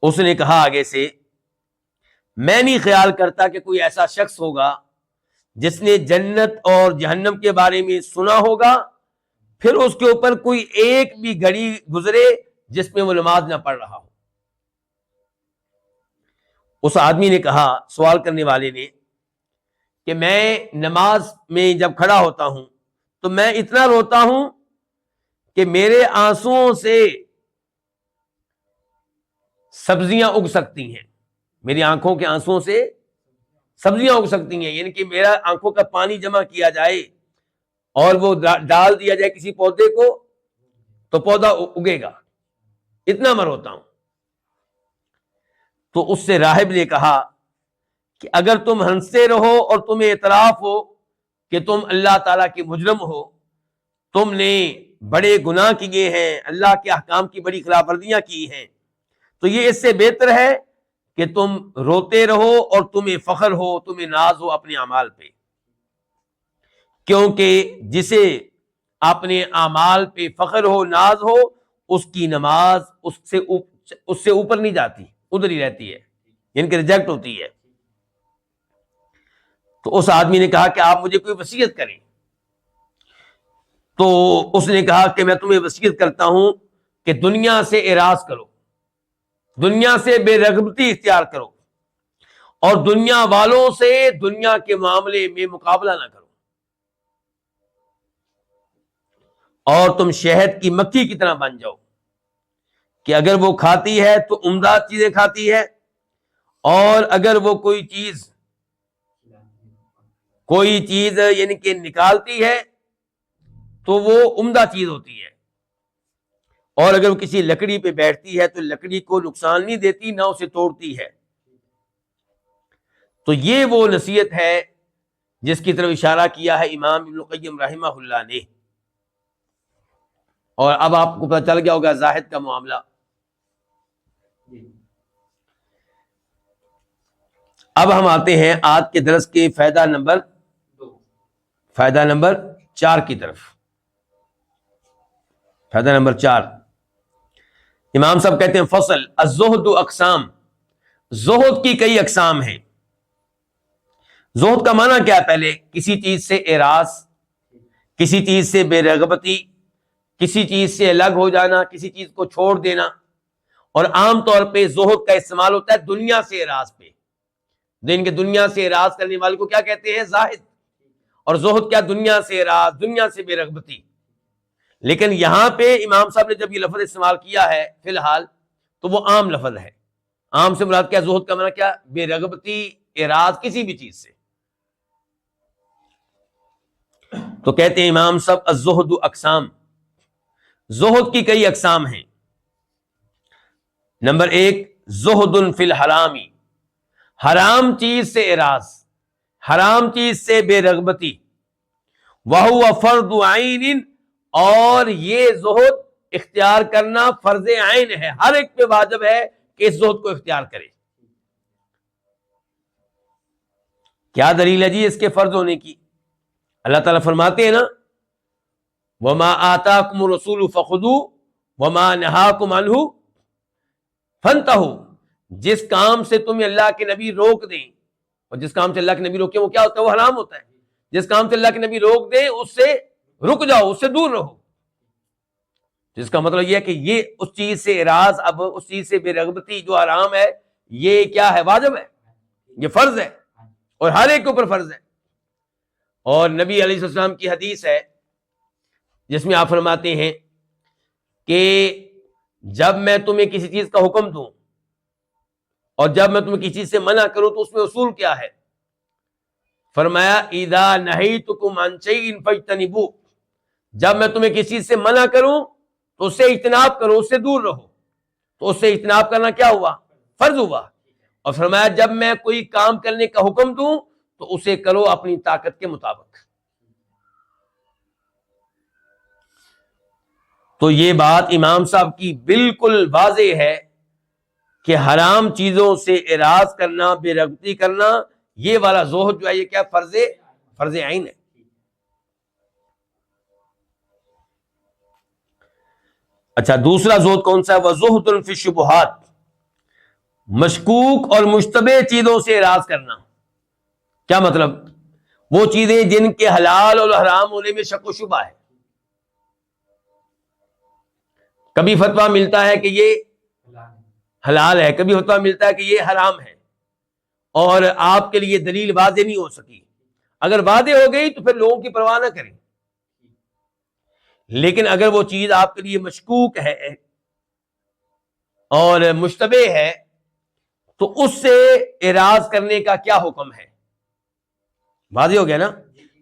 Speaker 2: اس نے کہا آگے سے، میں نہیں خیال کرتا کہ کوئی ایسا شخص ہوگا جس نے جنت اور جہنم کے بارے میں سنا ہوگا پھر اس کے اوپر کوئی ایک بھی گھڑی گزرے جس میں وہ نماز نہ پڑھ رہا ہو. اس آدمی نے کہا، سوال کرنے والے نے، کہ میں نماز میں جب کھڑا ہوتا ہوں تو میں اتنا روتا ہوں کہ میرے آنسوؤں سے سبزیاں اگ سکتی ہیں، میری آنکھوں کے آنسوؤں سے سبزیاں اگ سکتی ہیں، یعنی کہ میرا آنکھوں کا پانی جمع کیا جائے اور وہ ڈال دیا جائے کسی پودے کو تو پودا اگے گا، اتنا میں روتا ہوں. تو اس سے راہب نے کہا کہ اگر تم ہنستے رہو اور تمہیں اعتراف ہو کہ تم اللہ تعالیٰ کے مجرم ہو، تم نے بڑے گناہ کیے ہیں، اللہ کے احکام کی بڑی خلاف ورزیاں کی ہیں، تو یہ اس سے بہتر ہے کہ تم روتے رہو اور تمہیں فخر ہو، تمہیں ناز ہو اپنے اعمال پہ، کیونکہ جسے اپنے اعمال پہ فخر ہو، ناز ہو، اس کی نماز اس سے اوپر نہیں جاتی، ادھر ہی رہتی ہے، یعنی کہ ریجیکٹ ہوتی ہے. تو اس آدمی نے کہا کہ آپ مجھے کوئی وصیت کریں. تو اس نے کہا کہ میں تمہیں وصیت کرتا ہوں کہ دنیا سے اعراض کرو، دنیا سے بے رغبتی اختیار کرو، اور دنیا والوں سے دنیا کے معاملے میں مقابلہ نہ کرو، اور تم شہد کی مکھی کی طرح بن جاؤ کہ اگر وہ کھاتی ہے تو عمدہ چیزیں کھاتی ہے، اور اگر وہ کوئی چیز یعنی کہ نکالتی ہے تو وہ عمدہ چیز ہوتی ہے، اور اگر وہ کسی لکڑی پہ بیٹھتی ہے تو لکڑی کو نقصان نہیں دیتی، نہ اسے توڑتی ہے۔ تو یہ وہ نصیحت ہے جس کی طرف اشارہ کیا ہے امام ابن القیم رحمہ اللہ نے۔ اور اب آپ کو پتہ چل گیا ہوگا زاہد کا معاملہ۔ اب ہم آتے ہیں آج کے درس کے فائدہ نمبر 4 کی طرف۔ فائدہ نمبر 4، امام صاحب کہتے ہیں فصل الزہد اقسام، زہد کی کئی اقسام ہیں۔ زہد کا معنی کیا ہے؟ پہلے کسی چیز سے اعراض، کسی چیز سے بے رغبتی، کسی چیز سے الگ ہو جانا، کسی چیز کو چھوڑ دینا۔ اور عام طور پہ زہد کا استعمال ہوتا ہے دنیا سے اعراض پہ۔ دین کے دنیا سے اعراض کرنے والے کو کیا کہتے ہیں؟ زاہد۔ اور زہد کیا؟ دنیا سے اعراض، دنیا سے بے رغبتی۔ لیکن یہاں پہ امام صاحب نے جب یہ لفظ استعمال کیا ہے فی الحال، تو وہ عام لفظ ہے۔ عام سے مراد کیا؟ زہد کا معنی کیا؟ بے رغبتی، اعراض کسی بھی چیز سے۔ تو کہتے ہیں امام صاحب الزہد اقسام، زہد کی کئی اقسام ہیں۔ نمبر 1، زہد فی الحرامی، حرام چیز سے اعراض، حرام چیز سے بے رغبتی۔ وَهُوَ فَرْضُ عَيْنٍ، اور یہ زہد اختیار کرنا فرض عین ہے، ہر ایک پہ واجب ہے کہ اس زہد کو اختیار کرے۔ کیا دلیل ہے جی اس کے فرض ہونے کی؟ اللہ تعالیٰ فرماتے ہیں نا وَمَا آتَاكُمُ الرَّسُولُ فَخُذُوهُ وَمَا نَهَاكُمْ عَنْهُ فَانْتَهُوا، جس کام سے تمہیں اللہ کے نبی روک دیں، اور جس کام سے اللہ کے نبی روکیں وہ کیا ہوتا ہے؟ وہ حرام ہوتا ہے۔ جس کام سے اللہ کے نبی روک دیں اس سے رک جاؤ، اس سے دور رہو۔ جس کا مطلب یہ ہے کہ یہ اس چیز سے اعراض، اب اس چیز سے بے رغبتی جو حرام ہے، یہ کیا ہے؟ واجب ہے، یہ فرض ہے، اور ہر ایک کے اوپر فرض ہے۔ اور نبی علیہ السلام کی حدیث ہے جس میں آپ فرماتے ہیں کہ جب میں تمہیں کسی چیز کا حکم دوں اور جب میں تمہیں کسی چیز سے منع کروں تو اس میں اصول کیا ہے؟ فرمایا اذا نہیتکم عن شیء فاجتنبوہ، جب میں تمہیں کسی چیز سے منع کروں تو اس سے اجتناب کرو، اس سے دور رہو۔ تو اس سے اجتناب کرنا کیا ہوا؟ فرض ہوا۔ اور فرمایا جب میں کوئی کام کرنے کا حکم دوں تو اسے کرو اپنی طاقت کے مطابق۔ تو یہ بات امام صاحب کی بالکل واضح ہے کہ حرام چیزوں سے اعراض کرنا، بے رغبتی کرنا، یہ والا زہد جو ہے یہ کیا؟ فرض عین ہے۔ اچھا، دوسرا زہد کون سا ہے؟ وَزُہْدٌ فِي الشُّبُہات، مشکوک اور مشتبہ چیزوں سے اعراض کرنا۔ کیا مطلب؟ وہ چیزیں جن کے حلال اور حرام ہونے میں شک و شبہ ہے۔ کبھی فتویٰ ملتا ہے کہ یہ حلال ہے، کبھی فتویٰ ملتا ہے کہ یہ حرام ہے، اور آپ کے لیے دلیل واضح نہیں ہو سکی۔ اگر واضح ہو گئی تو پھر لوگوں کی پرواہ نہ کریں، لیکن اگر وہ چیز آپ کے لیے مشکوک ہے اور مشتبہ ہے تو اس سے اعراض کرنے کا کیا حکم ہے؟ واضح ہو گیا نا؟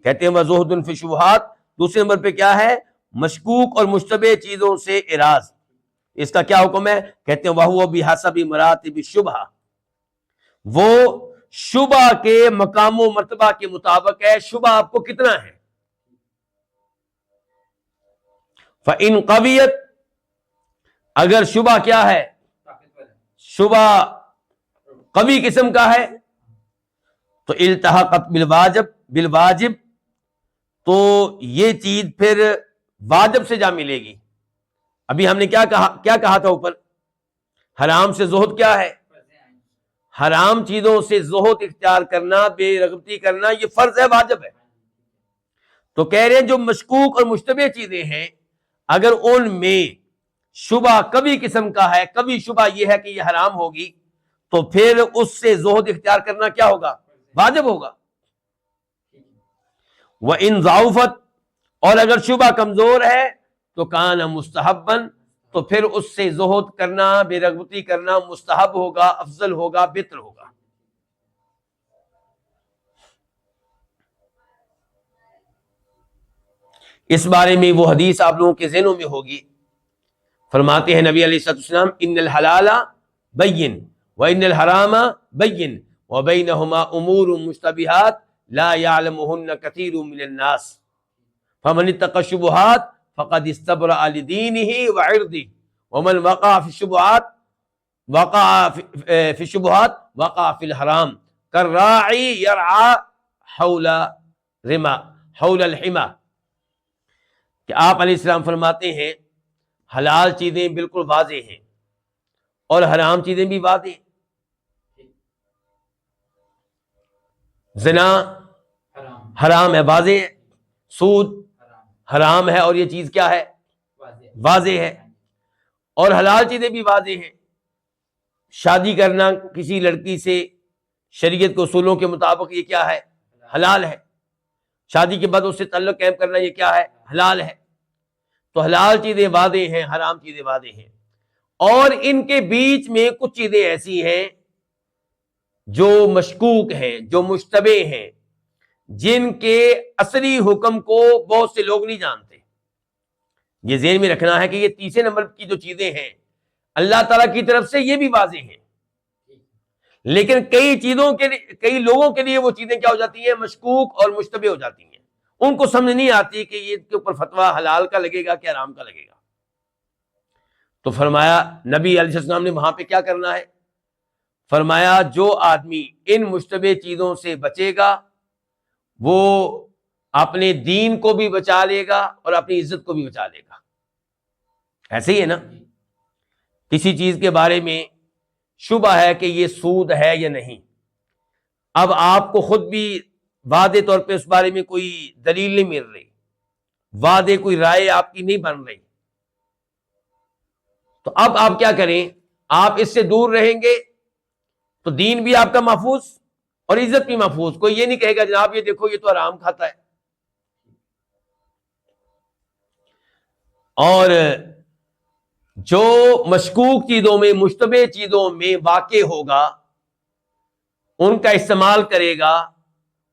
Speaker 2: کہتے ہیں وَزُہْدٌ فِي الشُّبُہات، دوسرے نمبر پہ کیا ہے؟ مشکوک اور مشتبہ چیزوں سے اعراض۔ اس کا کیا حکم ہے؟ کہتے ہیں وَهُوَ بِحَسَبِ مَرَاتِبِ الشُّبْہَہ، وہ شبہ کے مقام و مرتبہ کے مطابق ہے۔ شبہ آپ کو کتنا ہے؟ فَإِنْ قَوِيَتْ، اگر شبہ کیا ہے؟ شبہ قوی قسم کا ہے تو التحقت بالواجب، تو یہ چیز پھر واجب سے جا ملے گی۔ ابھی ہم نے کیا کہا تھا اوپر؟ حرام سے زہد کیا ہے؟ حرام چیزوں سے زہد اختیار کرنا، بے رغبتی کرنا، یہ فرض ہے، واجب ہے۔ تو کہہ رہے ہیں جو مشکوک اور مشتبہ چیزیں ہیں، اگر ان میں شبہ کبھی قسم کا ہے، کبھی شبہ یہ ہے کہ یہ حرام ہوگی، تو پھر اس سے زہد اختیار کرنا کیا ہوگا؟ واجب ہوگا۔ وَإِن ضَعُفَتْ، اور اگر شبہ کمزور ہے تو کان مستحباً، تو پھر اس سے زہد کرنا، بے رغبتی کرنا مستحب ہوگا، افضل ہوگا، بہتر ہوگا۔ اس بارے میں وہ حدیث آپ لوگوں کے ذہنوں میں ہوگی، فرماتے ہیں نبی علیہ السلام ان الحلال بین وان الحرام بین وبینہما امور مشتبہات لا یعلمہن کثیر من الناس فمن اتقى الشبہات فقد استبرأ لدینہ وعرضہ ومن وقع فی الشبہات وقع فی الحرام کالراعی یرعى حول الحمى کہ آپ علیہ السلام فرماتے ہیں حلال چیزیں بالکل واضح ہیں اور حرام چیزیں بھی واضح ہیں. زنا حرام ہے، واضح ہے. سود حرام ہے اور یہ چیز کیا ہے؟ واضح ہے. اور حلال چیزیں بھی واضح ہیں. شادی کرنا کسی لڑکی سے شریعت کے اصولوں کے مطابق یہ کیا ہے؟ حلال ہے. شادی کے بعد اس سے تعلق قائم کرنا یہ کیا ہے؟ حلال ہے. تو حلال چیزیں واضح ہیں، حرام چیزیں واضح ہیں. اور ان کے بیچ میں کچھ چیزیں ایسی ہیں جو مشکوک ہیں، جو مشتبہ ہیں، جن کے اصلی حکم کو بہت سے لوگ نہیں جانتے. یہ ذہن میں رکھنا ہے کہ یہ تیسرے نمبر کی جو چیزیں ہیں اللہ تعالیٰ کی طرف سے یہ بھی واضح ہیں، لیکن کئی لوگوں کے لیے وہ چیزیں کیا ہو جاتی ہیں؟ مشکوک اور مشتبہ ہو جاتی ہیں. ان کو سمجھ نہیں آتی کہ یہ کے اوپر فتویٰ حلال کا لگے گا کہ حرام کا لگے گا. تو فرمایا نبی علیہ السلام نے وہاں پہ کیا کرنا ہے؟ فرمایا جو آدمی ان مشتبہ چیزوں سے بچے گا وہ اپنے دین کو بھی بچا لے گا اور اپنی عزت کو بھی بچا لے گا. ایسے ہی ہے نا، کسی چیز کے بارے میں شبہ ہے کہ یہ سود ہے یا نہیں، اب آپ کو خود بھی واضح طور پہ اس بارے میں کوئی دلیل نہیں مل رہی، واضح کوئی رائے آپ کی نہیں بن رہی، تو اب آپ کیا کریں؟ آپ اس سے دور رہیں گے تو دین بھی آپ کا محفوظ اور عزت بھی محفوظ. کوئی یہ نہیں کہے گا جناب یہ دیکھو یہ تو حرام کھاتا ہے. اور جو مشکوک چیزوں میں، مشتبہ چیزوں میں واقع ہوگا ان کا استعمال کرے گا،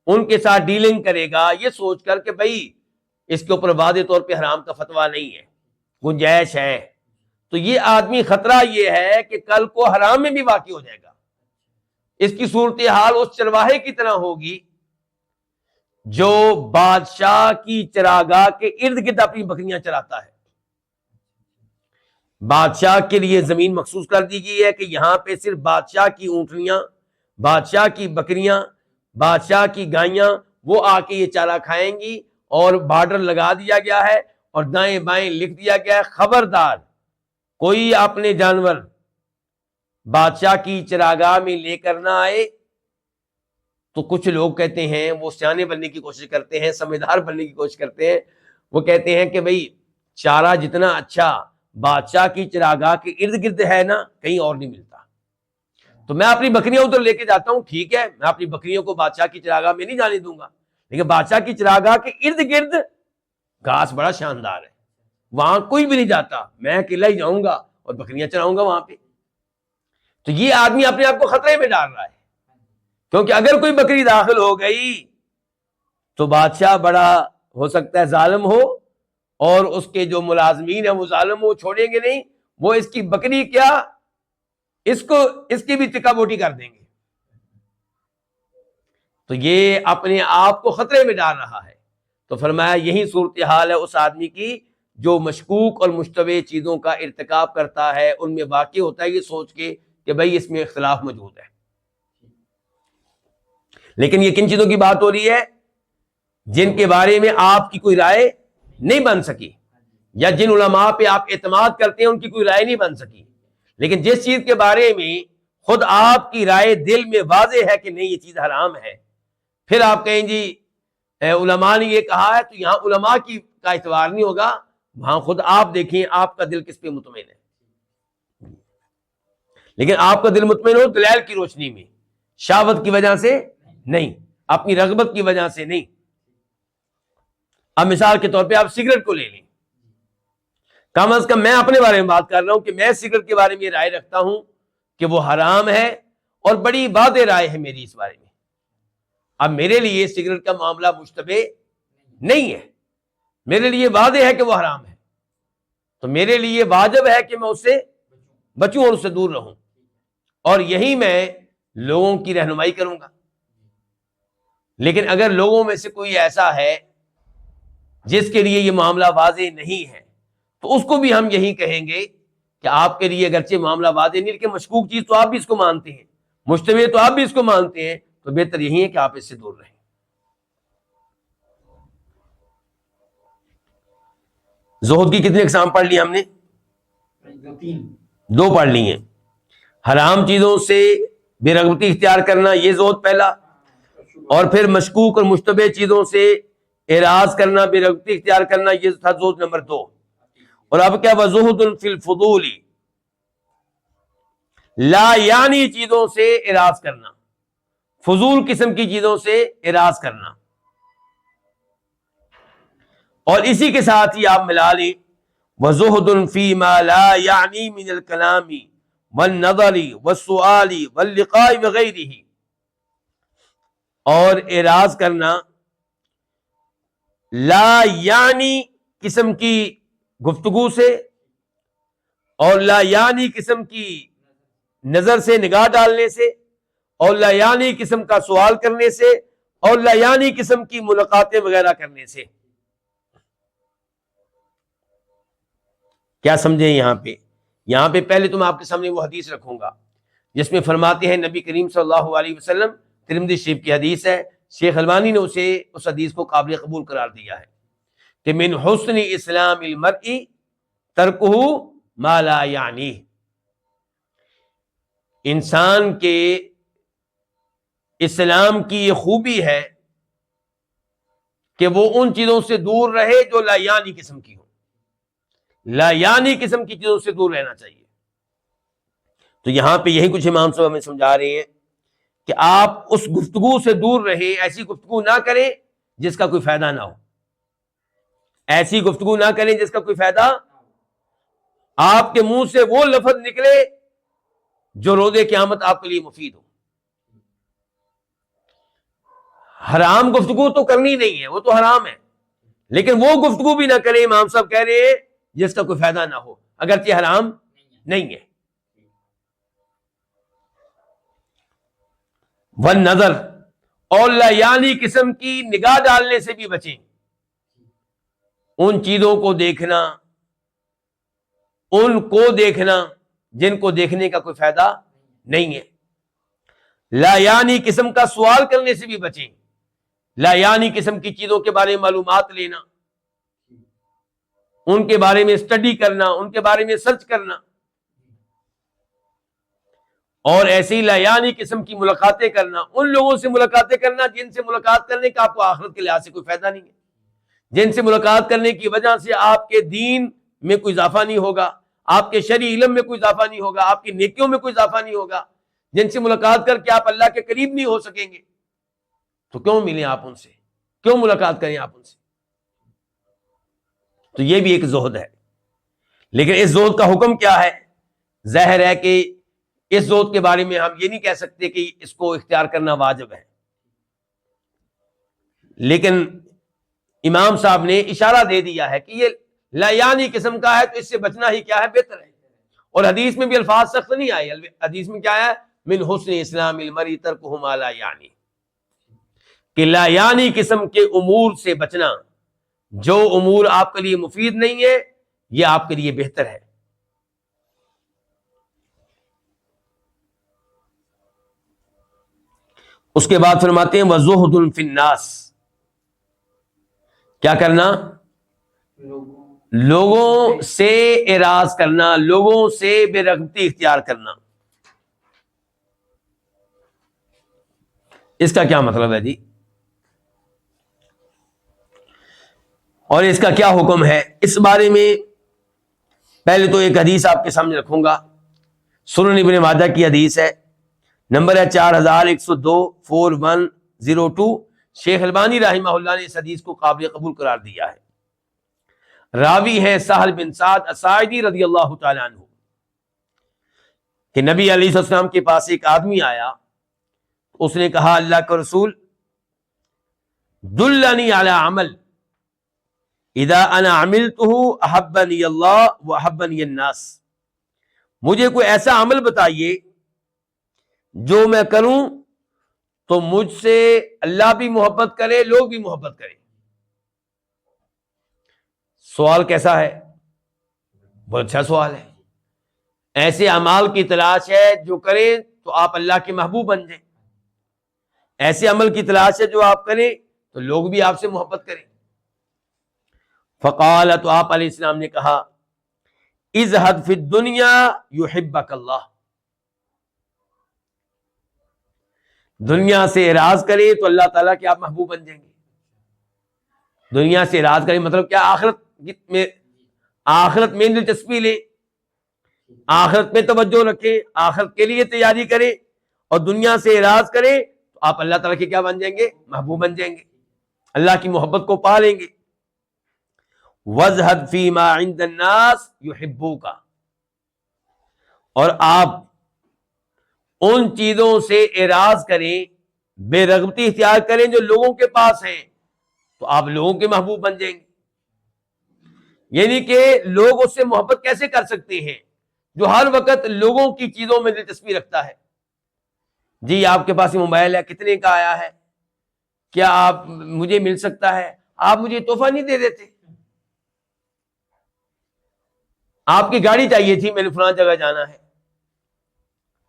Speaker 2: ان کے ساتھ ڈیلنگ کرے گا یہ سوچ کر کہ بھائی اس کے اوپر واضح طور پہ حرام کا فتویٰ نہیں ہے، گنجائش ہے، تو یہ آدمی خطرہ یہ ہے کہ کل کو حرام میں بھی واقع ہو جائے گا. اس کی صورتحال اس چرواہے کی طرح ہوگی جو بادشاہ کی چراگاہ کے ارد گرد اپنی بکریاں چراتا ہے. بادشاہ کے لیے زمین مخصوص کر دی گئی ہے کہ یہاں پہ صرف بادشاہ کی اونٹنیاں، بادشاہ کی بکریاں، بادشاہ کی گائیاں وہ آ کے یہ چارہ کھائیں گی، اور بارڈر لگا دیا گیا ہے اور دائیں بائیں لکھ دیا گیا ہے خبردار کوئی اپنے جانور بادشاہ کی چراگاہ میں لے کر نہ آئے. تو کچھ لوگ کہتے ہیں، وہ سیانے بننے کی کوشش کرتے ہیں، سمجھدار بننے کی کوشش کرتے ہیں، وہ کہتے ہیں کہ بھئی چارہ جتنا اچھا بادشاہ کی چراگاہ کے ارد گرد ہے نا کہیں اور نہیں ملتا، تو میں اپنی بکریاں ادھر لے کے جاتا ہوں. ٹھیک ہے، میں اپنی بکریوں کو بادشاہ کی چراگاہ میں نہیں جانے دوں گا، لیکن بادشاہ کی چراگاہ کے ارد گرد گھاس بڑا شاندار ہے، وہاں کوئی بھی نہیں جاتا، میں اکیلا ہی جاؤں گا اور بکریاں چراؤں گا وہاں پہ. تو یہ آدمی اپنے آپ کو خطرے میں ڈال رہا ہے، کیونکہ اگر کوئی بکری داخل ہو گئی تو بادشاہ بڑا ہو سکتا ہے ظالم ہو، اور اس کے جو ملازمین ہیں وہ ظالم ہو، چھوڑیں گے نہیں، وہ اس کی بکری کیا اس کی بھی ٹکا بوٹی کر دیں گے. تو یہ اپنے آپ کو خطرے میں ڈال رہا ہے. تو فرمایا یہی صورتحال ہے اس آدمی کی جو مشکوک اور مشتبہ چیزوں کا ارتکاب کرتا ہے، ان میں واقع ہوتا ہے یہ سوچ کے کہ بھئی اس میں اختلاف موجود ہے. لیکن یہ کن چیزوں کی بات ہو رہی ہے؟ جن کے بارے میں آپ کی کوئی رائے نہیں بن سکی، یا جن علماء پہ آپ اعتماد کرتے ہیں ان کی کوئی رائے نہیں بن سکی. لیکن جس چیز کے بارے میں خود آپ کی رائے دل میں واضح ہے کہ نہیں یہ چیز حرام ہے، پھر آپ کہیں جی علماء نے یہ کہا ہے، تو یہاں علماء کا اعتبار نہیں ہوگا، وہاں خود آپ دیکھیں آپ کا دل کس پہ مطمئن ہے. لیکن آپ کا دل مطمئن ہو دلائل کی روشنی میں، شہوت کی وجہ سے نہیں، اپنی رغبت کی وجہ سے نہیں. اب مثال کے طور پہ آپ سگریٹ کو لے لیں، کم از کم میں اپنے بارے میں بات کر رہا ہوں کہ میں سگریٹ کے بارے میں یہ رائے رکھتا ہوں کہ وہ حرام ہے، اور بڑی واضح رائے ہے میری اس بارے میں. اب میرے لیے سگریٹ کا معاملہ مشتبہ نہیں ہے، میرے لیے واضح ہے کہ وہ حرام ہے. تو میرے لیے واجب ہے کہ میں اس سے بچوں اور اس سے دور رہوں، اور یہی میں لوگوں کی رہنمائی کروں گا۔ لیکن اگر لوگوں میں سے کوئی ایسا ہے جس کے لیے یہ معاملہ واضح نہیں ہے تو اس کو بھی ہم یہی کہیں گے کہ آپ کے لیے اگرچہ معاملہ واضح نہیں لیکن مشکوک چیز تو آپ بھی اس کو مانتے ہیں، مشتبہ تو آپ بھی اس کو مانتے ہیں، تو بہتر یہی ہے کہ آپ اس سے دور رہیں۔ زہد کی کتنی اقسام پڑھ لی ہم نے؟ دو پڑھ لی ہیں۔ حرام چیزوں سے بے رغبتی اختیار کرنا، یہ زہد پہلا، اور پھر مشکوک اور مشتبہ چیزوں سے اعراض کرنا، بے رغبتی اختیار کرنا، یہ تھا زہد نمبر 2۔ اور اب کیا وزہد فی الفضول، لا یعنی چیزوں سے اعراض کرنا، فضول قسم کی چیزوں سے اعراض کرنا، اور اسی کے ساتھ ہی آپ ملا لیں وزہد فی ما لا یعنی من الکلام والنظر والسؤال واللقاء وغیرہ، اور اعراض کرنا لا یعنی قسم کی گفتگو سے، اور لا یعنی قسم کی نظر سے نگاہ ڈالنے سے، اور لا یعنی قسم کا سوال کرنے سے، اور لا یعنی قسم کی ملاقاتیں وغیرہ کرنے سے۔ کیا سمجھیں یہاں پہ پہلے تو میں آپ کے سامنے وہ حدیث رکھوں گا جس میں فرماتے ہیں نبی کریم صلی اللہ علیہ وسلم، ترمذی شریف کی حدیث ہے، شیخ البانی نے اس حدیث کو قابل قبول قرار دیا ہے کہ من حسن اسلام المرء ترکہ ما لا یعنی، انسان کے اسلام کی یہ خوبی ہے کہ وہ ان چیزوں سے دور رہے جو لا یعنی قسم کی ہوں، لا یعنی قسم کی چیزوں سے دور رہنا چاہیے۔ تو یہاں پہ یہی کچھ امام صاحب ہمیں سمجھا رہے ہیں کہ آپ اس گفتگو سے دور رہیں، ایسی گفتگو نہ کریں جس کا کوئی فائدہ نہ ہو، ایسی گفتگو نہ کریں جس کا کوئی فائدہ، آپ کے منہ سے وہ لفظ نکلے جو روز قیامت آپ کے لیے مفید ہو۔ حرام گفتگو تو کرنی نہیں ہے، وہ تو حرام ہے، لیکن وہ گفتگو بھی نہ کریں، امام صاحب کہہ رہے ہیں جس کا کوئی فائدہ نہ ہو اگرچہ حرام نہیں ہے۔ والنظر، اور لا یعنی قسم کی نگاہ ڈالنے سے بھی بچیں، ان چیزوں کو دیکھنا، ان کو دیکھنا جن کو دیکھنے کا کوئی فائدہ نہیں ہے۔ لا یعنی قسم کا سوال کرنے سے بھی بچیں، لا یعنی قسم کی چیزوں کے بارے میں معلومات لینا، ان کے بارے میں اسٹڈی کرنا، ان کے بارے میں سرچ کرنا، اور ایسی لا یعنی قسم کی ملاقاتیں کرنا، ان لوگوں سے ملاقاتیں کرنا جن سے ملاقات کرنے کا آپ کو آخرت کے لحاظ سے کوئی فائدہ نہیں ہے، جن سے ملاقات کرنے کی وجہ سے آپ کے دین میں کوئی اضافہ نہیں ہوگا، آپ کے شرعی علم میں کوئی اضافہ نہیں ہوگا، آپ کی نیکیوں میں کوئی اضافہ نہیں ہوگا، جن سے ملاقات کر کے آپ اللہ کے قریب نہیں ہو سکیں گے، تو کیوں ملیں آپ ان سے، کیوں ملاقات کریں آپ ان سے؟ تو یہ بھی ایک زہد ہے۔ لیکن اس زہد کا حکم کیا ہے؟ ظاہر ہے کہ اس زہد کے بارے میں ہم یہ نہیں کہہ سکتے کہ اس کو اختیار کرنا واجب ہے، لیکن امام صاحب نے اشارہ دے دیا ہے کہ یہ لا یعنی قسم کا ہے تو اس سے بچنا ہی کیا ہے، بہتر ہے۔ اور حدیث میں بھی الفاظ سخت نہیں آئے، حدیث میں کیا ہے؟ من حسن اسلام المرء ترکہ ما لا یعنی، کہ لا یعنی قسم کے امور سے بچنا، جو امور آپ کے لیے مفید نہیں ہے یہ آپ کے لیے بہتر ہے۔ اس کے بعد فرماتے ہیں وَزُهْدٌ فِي النَّاسِ، کیا کرنا؟ لوگوں سے اعراض کرنا، لوگوں سے بے رغبتی اختیار کرنا۔ اس کا کیا مطلب ہے جی؟ اور اس کا کیا حکم ہے؟ اس بارے میں پہلے تو ایک حدیث آپ کے سامنے رکھوں گا، سنن ابن ماجہ کی حدیث ہے، نمبر ہے 4102 4102۔ شیخ البانی رحمہ اللہ نے اس حدیث کو قابل قبول قرار دیا ہے۔ راوی ہیں سہل بن سعد الساعدی رضی اللہ تعالی عنہ، کہ نبی علیہ السلام کے پاس ایک آدمی آیا، اس نے کہا اللہ کا رسول دلنی علی عمل، اذا انا عملته احبنی اللہ واحبنی الناس، مجھے کوئی ایسا عمل بتائیے جو میں کروں تو مجھ سے اللہ بھی محبت کرے، لوگ بھی محبت کریں۔ سوال کیسا ہے؟ بہت اچھا سوال ہے۔ ایسے اعمال کی تلاش ہے جو کریں تو آپ اللہ کے محبوب بن جائیں، ایسے عمل کی تلاش ہے جو آپ کریں تو لوگ بھی آپ سے محبت کریں۔ فقال، تو آپ علیہ السلام نے کہا، ازہد فی الدنیا یحبک اللہ، دنیا سے اعراض کریں تو اللہ تعالیٰ کے آپ محبوب بن جائیں گے۔ دنیا سے اعراض کریں مطلب کیا؟ آخرت میں دلچسپی لیں، آخرت میں توجہ رکھیں، آخرت کے لیے تیاری کریں، اور دنیا سے اعراض کریں تو آپ اللہ تعالیٰ کے کیا بن جائیں گے؟ محبوب بن جائیں گے، اللہ کی محبت کو پا لیں گے۔ وَازْهَدْ فِي مَا عِندَ النَّاسِ يُحِبُّوكَ، اور آپ ان چیزوں سے اعراض کریں، بے رغبتی اختیار کریں جو لوگوں کے پاس ہیں، تو آپ لوگوں کے محبوب بن جائیں گے۔ یعنی کہ لوگ اس سے محبت کیسے کر سکتے ہیں جو ہر وقت لوگوں کی چیزوں میں دلچسپی رکھتا ہے؟ جی آپ کے پاس یہ موبائل ہے، کتنے کا آیا ہے؟ کیا آپ مجھے مل سکتا ہے؟ آپ مجھے تحفہ نہیں دے دیتے؟ آپ کی گاڑی چاہیے تھی، میں نے فلاں جگہ جانا ہے۔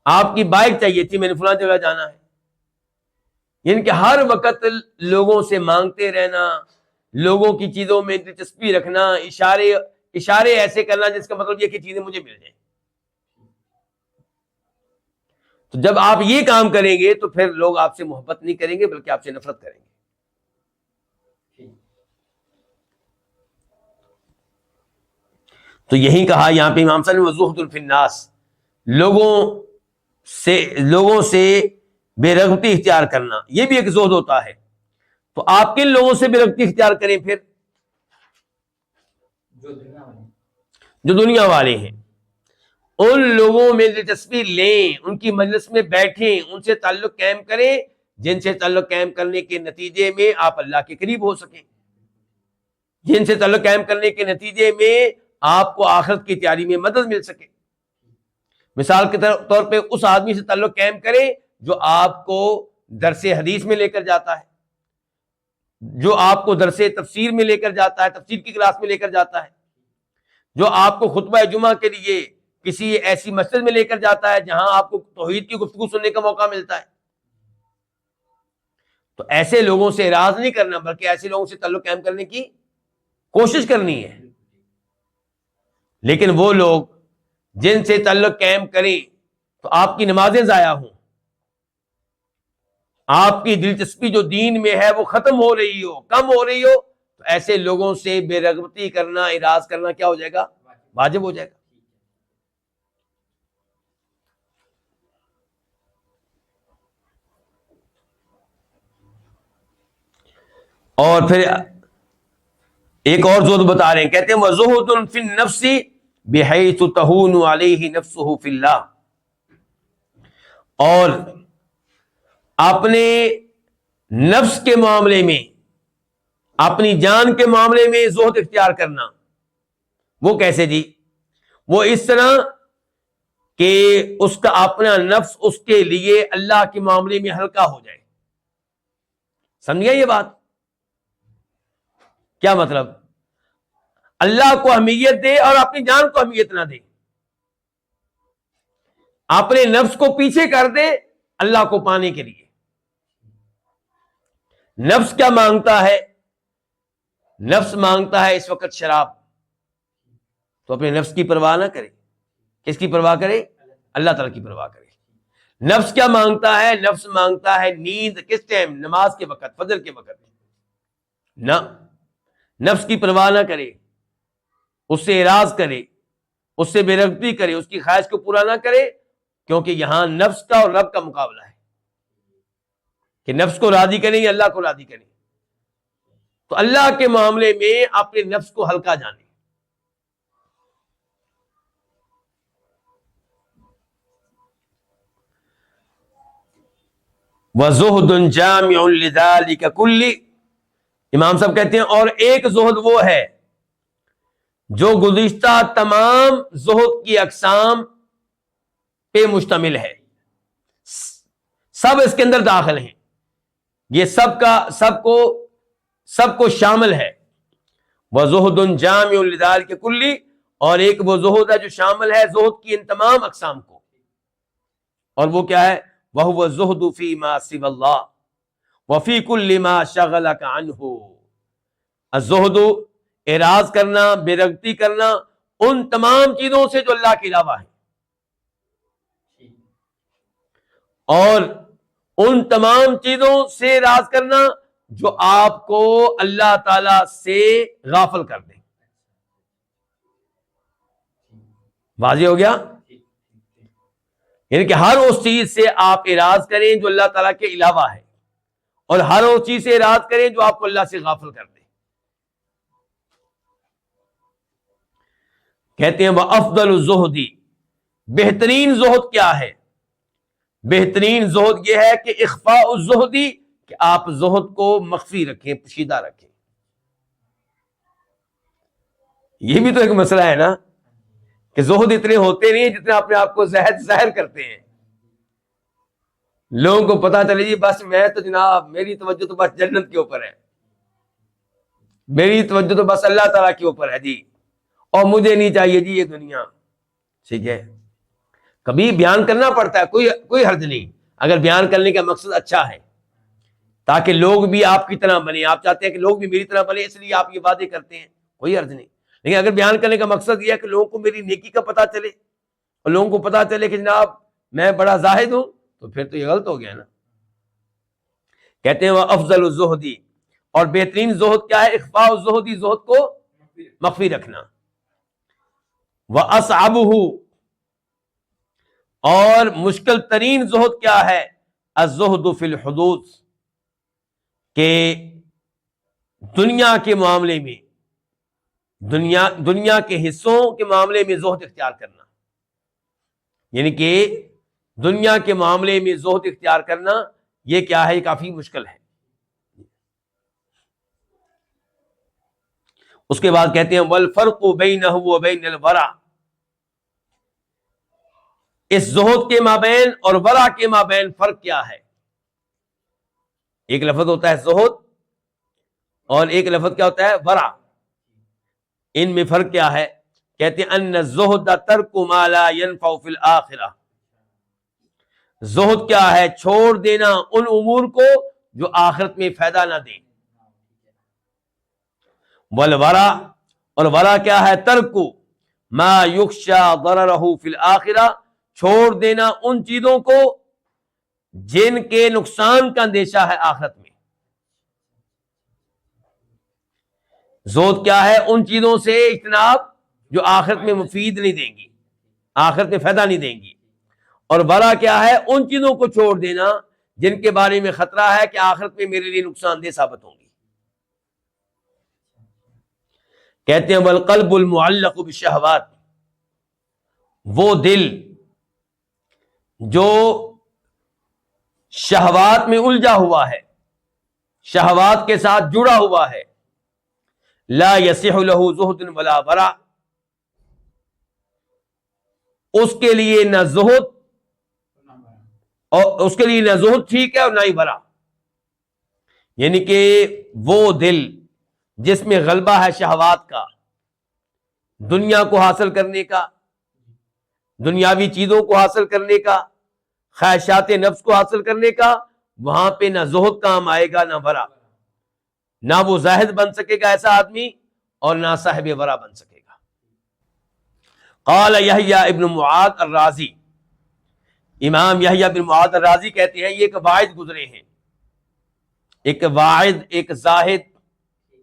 Speaker 2: آپ کی بائک چاہیے تھی، میں نے فلاں جگہ جانا ہے۔ یعنی کہ ہر وقت لوگوں سے مانگتے رہنا، لوگوں کی چیزوں میں دلچسپی رکھنا، اشارے ایسے کرنا جس کا مطلب یہ کہ چیزیں مجھے مل جائیں۔ تو جب آپ یہ کام کریں گے تو پھر لوگ آپ سے محبت نہیں کریں گے بلکہ آپ سے نفرت کریں گے۔ تو یہی کہا یہاں پہ امام صاحب نے وَزُهْدٌ فِي النَّاسِ، لوگوں سے بے رغبتی اختیار کرنا، یہ بھی ایک زہد ہوتا ہے۔ تو آپ کن لوگوں سے بے رغبتی اختیار کریں؟ پھر جو دنیا والے ہیں، ان لوگوں میں دلچسپی لیں، ان کی مجلس میں بیٹھیں، ان سے تعلق قائم کریں جن سے تعلق قائم کرنے کے نتیجے میں آپ اللہ کے قریب ہو سکیں، جن سے تعلق قائم کرنے کے نتیجے میں آپ کو آخرت کی تیاری میں مدد مل سکے۔ مثال کے طور پہ اس آدمی سے تعلق قائم کریں جو آپ کو درس حدیث میں لے کر جاتا ہے، جو آپ کو درس تفسیر میں لے کر جاتا ہے، تفسیر کی کلاس میں لے کر جاتا ہے، جو آپ کو خطبہ جمعہ کے لیے کسی ایسی مسجد میں لے کر جاتا ہے جہاں آپ کو توحید کی گفتگو سننے کا موقع ملتا ہے۔ تو ایسے لوگوں سے اعراض نہیں کرنا بلکہ ایسے لوگوں سے تعلق قائم کرنے کی کوشش کرنی ہے۔ لیکن وہ لوگ جن سے تعلق قائم کریں تو آپ کی نمازیں ضائع ہوں، آپ کی دلچسپی جو دین میں ہے وہ ختم ہو رہی ہو، کم ہو رہی ہو، تو ایسے لوگوں سے بے رغبتی کرنا، اعراض کرنا کیا ہو جائے گا؟ واجب ہو جائے گا۔ اور پھر ایک اور زہد بتا رہے ہیں، کہتے ہیں وَزُهْدٌ فِي النَّفْسِ بِحَيْثُ تَهُونُ عَلَيْهِ نَفْسُهُ فِي اللَّهِ، اور اپنے نفس کے معاملے میں، اپنی جان کے معاملے میں زہد اختیار کرنا۔ وہ کیسے جی؟ وہ اس طرح کہ اس کا اپنا نفس اس کے لیے اللہ کے معاملے میں ہلکا ہو جائے۔ سمجھ گئے یہ بات؟ کیا مطلب؟ اللہ کو اہمیت دے اور اپنی جان کو اہمیت نہ دے، اپنے نفس کو پیچھے کر دے اللہ کو پانے کے لیے۔ نفس کیا مانگتا ہے؟ نفس مانگتا ہے اس وقت شراب، تو اپنے نفس کی پرواہ نہ کرے۔ کس کی پرواہ کرے؟ اللہ تعالیٰ کی پرواہ کرے۔ نفس کیا مانگتا ہے؟ نفس مانگتا ہے نیند، کس ٹائم؟ نماز کے وقت، فجر کے وقت۔ نہ، نفس کی پرواہ نہ کرے، اس سے اعراض کرے، اس سے بے رغبتی کرے، اس کی خواہش کو پورا نہ کرے، کیونکہ یہاں نفس کا اور رب کا مقابلہ ہے کہ نفس کو راضی کریں یا اللہ کو راضی کریں۔ تو اللہ کے معاملے میں اپنے نفس کو ہلکا جانیں۔ وَزُهْدٌ جَامِعٌ لِذَلِكَ كُلِّ، امام صاحب کہتے ہیں اور ایک زہد وہ ہے جو گزشتہ تمام زہد کی اقسام پہ مشتمل ہے، سب اس کے اندر داخل ہیں، یہ سب کو شامل ہے۔ وَزُهْدٌ جَامِعٌ لِذَلِكَ كُلِّ، اور ایک وہ زہد ہے جو شامل ہے زہد کی ان تمام اقسام کو، اور وہ کیا ہے؟ وَهُوَ الزُّهْدُ فِي مَا سِوَى اللَّهِ وَفِي كُلِّ مَا شَغَلَكَ عَنْهُ، الزہد اعراض کرنا، بے رغبتی کرنا ان تمام چیزوں سے جو اللہ کے علاوہ ہیں، اور ان تمام چیزوں سے اعراض کرنا جو آپ کو اللہ تعالی سے غافل کر دیں۔ واضح ہو گیا؟ یعنی کہ ہر اس چیز سے آپ اعراض کریں جو اللہ تعالیٰ کے علاوہ ہے، اور ہر اس چیز سے اعراض کریں جو آپ کو اللہ سے غافل کر دے۔ کہتے ہیں وَأَفْضَلُ الزُّهْدِ، بہترین زہد کیا ہے؟ بہترین زہد یہ ہے کہ اخفاء الزہد، کہ آپ زہد کو مخفی رکھیں، پوشیدہ رکھیں۔ یہ بھی تو ایک مسئلہ ہے نا کہ زہد اتنے ہوتے نہیں جتنے اپنے آپ کو ظاہر کرتے ہیں۔ لوگوں کو پتا چلے جی بس میں تو جناب میری توجہ تو بس جنت کے اوپر ہے، میری توجہ تو بس اللہ تعالیٰ کے اوپر ہے جی، اور مجھے نہیں چاہیے جی یہ دنیا۔ ٹھیک ہے، کبھی بیان کرنا پڑتا ہے، کوئی حرج نہیں اگر بیان کرنے کا مقصد اچھا ہے، تاکہ لوگ بھی آپ کی طرح بنے، آپ چاہتے ہیں کہ لوگ بھی میری طرح بنے اس لیے آپ یہ باتیں کرتے ہیں، کوئی حرج نہیں۔ لیکن اگر بیان کرنے کا مقصد یہ ہے کہ لوگوں کو میری نیکی کا پتہ چلے، اور لوگوں کو پتہ چلے کہ جناب میں بڑا زاہد ہوں، تو پھر تو یہ غلط ہو گیا نا۔ کہتے ہیں وہ افضل الزہد، اور بہترین زہد کیا ہے؟ اخفاء الزہد، زہد کو مخفی رکھنا۔ وَأَصْعَبُهُ، اور مشکل ترین زہد کیا ہے؟ الزہد فی الحدود، کہ دنیا کے معاملے میں، دنیا کے حصوں کے معاملے میں زہد اختیار کرنا، یعنی کہ دنیا کے معاملے میں زہد اختیار کرنا یہ کیا ہے؟ یہ کافی مشکل ہے۔ اس کے بعد کہتے ہیں والفرق بینہ وبین الورع، اس زہد کے مابین اور ورع کے مابین فرق کیا ہے؟ ایک لفظ ہوتا ہے زہد اور ایک لفظ کیا ہوتا ہے؟ ورع۔ ان میں فرق کیا ہے؟ کہتے ہیں ان الزہد ترک ما لا ينفع فی الآخرہ، زہد کیا ہے؟ چھوڑ دینا ان امور کو جو آخرت میں فائدہ نہ دیں۔ والورع، اور ورع کیا ہے؟ ترک ما یخشى ضررہ فی الآخرہ، چھوڑ دینا ان چیزوں کو جن کے نقصان کا اندیشہ ہے آخرت میں۔ زہد کیا ہے؟ ان چیزوں سے اجتناب جو آخرت میں مفید نہیں دیں گی، آخرت میں فائدہ نہیں دیں گی۔ اور ورع کیا ہے؟ ان چیزوں کو چھوڑ دینا جن کے بارے میں خطرہ ہے کہ آخرت میں میرے لیے نقصان دہ ثابت ہوں گی۔ کہتے ہیں والقلب المعلق بالشہوات، وہ دل جو شہوات میں الجھا ہوا ہے، شہوات کے ساتھ جڑا ہوا ہے، لا یصح له زہد ولا ورع، اس کے لیے نہ زہد، اور اس کے لیے نہ زہد ٹھیک ہے اور نہ ہی ورع۔ یعنی کہ وہ دل جس میں غلبہ ہے شہوات کا، دنیا کو حاصل کرنے کا، دنیاوی چیزوں کو حاصل کرنے کا، خواہشات نفس کو حاصل کرنے کا، وہاں پہ نہ زہد کام آئے گا نہ ورع، نہ وہ زاہد بن سکے گا ایسا آدمی، اور نہ صاحب ورع بن سکے گا۔ قال یحییٰ ابن معاذ الرازی، امام یحییٰ بن معاذ الرازی کہتے ہیں یہ ایک واعظ گزرے ہیں، ایک واعظ، ایک زاہد،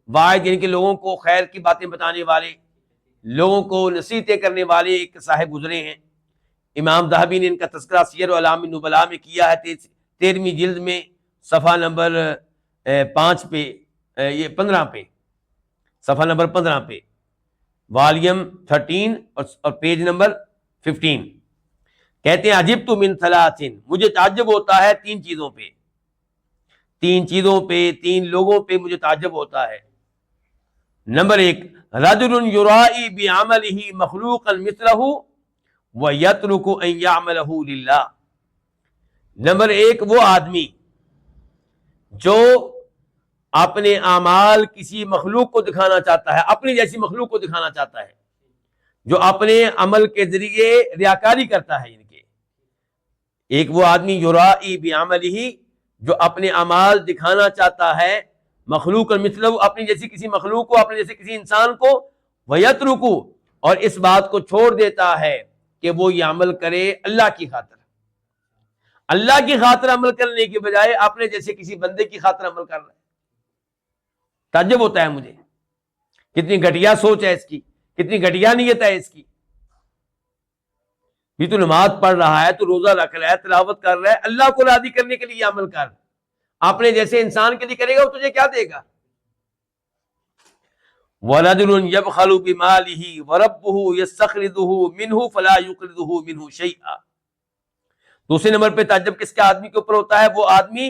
Speaker 2: واعظ یعنی کہ لوگوں کو خیر کی باتیں بتانے والے، لوگوں کو نصیحتیں کرنے والے ایک صاحب گزرے ہیں۔ امام ذہبی نے ان کا تذکرہ سیر اعلام النبلاء میں کیا ہے، 13ویں جلد میں صفحہ نمبر 5 پہ، یہ 15 پہ، صفحہ نمبر 15 پہ، والیم 13 اور پیج نمبر 15۔ کہتے ہیں عجبت من ثلاث، مجھے تعجب ہوتا ہے تین چیزوں پہ، تین چیزوں پہ، تین لوگوں پہ مجھے تعجب ہوتا ہے۔ نمبر 1، رجل یرائی بعملہ مخلوقا مثلہ ویترک ان یعملہ للہ. نمبر ایک وہ آدمی جو اپنے اعمال کسی مخلوق کو دکھانا چاہتا ہے، اپنی جیسی مخلوق کو دکھانا چاہتا ہے، جو اپنے عمل کے ذریعے ریاکاری کرتا ہے. ان کے ایک وہ آدمی یرائی بعملہ جو اپنے اعمال دکھانا چاہتا ہے، مخلوق مثلہ اپنی جیسی کسی مخلوق کو، اپنے جیسے کسی انسان کو، ویترک اور اس بات کو چھوڑ دیتا ہے کہ وہ یہ عمل کرے اللہ کی خاطر. اللہ کی خاطر عمل کرنے کی بجائے اپنے جیسے کسی بندے کی خاطر عمل کر رہا ہے. تعجب ہوتا ہے مجھے، کتنی گھٹیا سوچ ہے اس کی، کتنی گھٹیا نیت ہے اس کی. یہ تو نماز پڑھ رہا ہے، تو روزہ رکھ رہا ہے، تلاوت کر رہا ہے، اللہ کو راضی کرنے کے لیے یہ عمل کر. اپنے جیسے انسان کے لیے کرے گا وہ تجھے کیا دے گا؟ وَرَجُلٌ يَبْخَلُ بِمَالِهِ وَرَبُّهُ يَسْتَخْرِجُهُ مِنْهُ فَلَا يُقْرِضُهُ مِنْهُ شَيْئًا. دوسرے نمبر پہ تعجب کس کے آدمی کے اوپر ہوتا ہے؟ وہ آدمی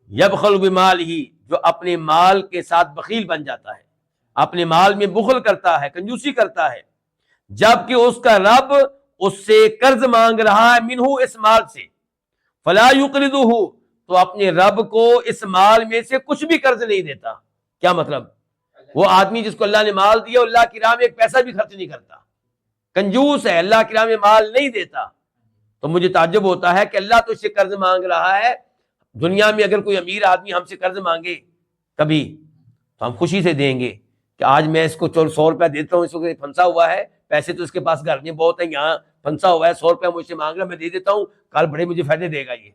Speaker 2: یبخل بمالہ جو اپنے مال کے ساتھ بخیل بن جاتا ہے، اپنے مال میں بخل کرتا ہے، کنجوسی کرتا ہے، جبکہ اس کا رب اس سے قرض مانگ رہا ہے منہ اس مال سے. فلا یقرضہ تو اپنے رب کو اس مال میں سے کچھ بھی قرض نہیں دیتا. کیا مطلب؟ وہ آدمی جس کو اللہ نے مال دیا اللہ کی راہ میں ایک پیسہ بھی خرچ نہیں کرتا، کنجوس ہے، اللہ کی راہ میں مال نہیں دیتا. تو مجھے تعجب ہوتا ہے کہ اللہ تو اس سے قرض مانگ رہا ہے. دنیا میں اگر کوئی امیر آدمی ہم سے قرض مانگے کبھی تو ہم خوشی سے دیں گے کہ آج میں اس کو 100 روپیہ دیتا ہوں، اس کو پھنسا ہوا ہے، پیسے تو اس کے پاس گھر میں بہت ہیں، یہاں پھنسا ہوا ہے، 100 روپیہ مجھ سے مانگ رہا ہے، میں دے دیتا ہوں، کل بڑے مجھے فائدے دے گا. یہ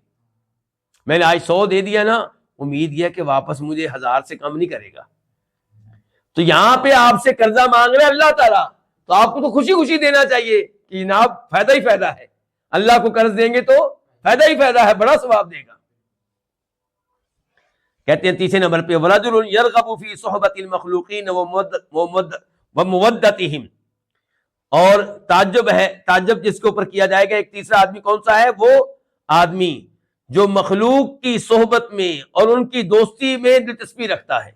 Speaker 2: میں نے آج 100 دے دیا نا، امید یہ کہ واپس مجھے 1000 سے کم نہیں کرے گا. تو یہاں پہ آپ سے قرضہ مانگ رہے اللہ تعالیٰ، تو آپ کو تو خوشی خوشی دینا چاہیے کہ جناب فائدہ ہی فائدہ ہے. اللہ کو قرض دیں گے تو فائدہ ہی فائدہ ہے، بڑا ثواب دے گا. کہتے ہیں تیسرے نمبر پہ وَرَجُلٌ يَرْغَبُ فِي صُحْبَةِ الْمَخْلُوقِينَ وَمُوَدَّتِهِمْ. اور تعجب جس کے اوپر کیا جائے گا ایک تیسرا آدمی کون سا ہے؟ وہ آدمی جو مخلوق کی صحبت میں اور ان کی دوستی میں دلچسپی رکھتا ہے.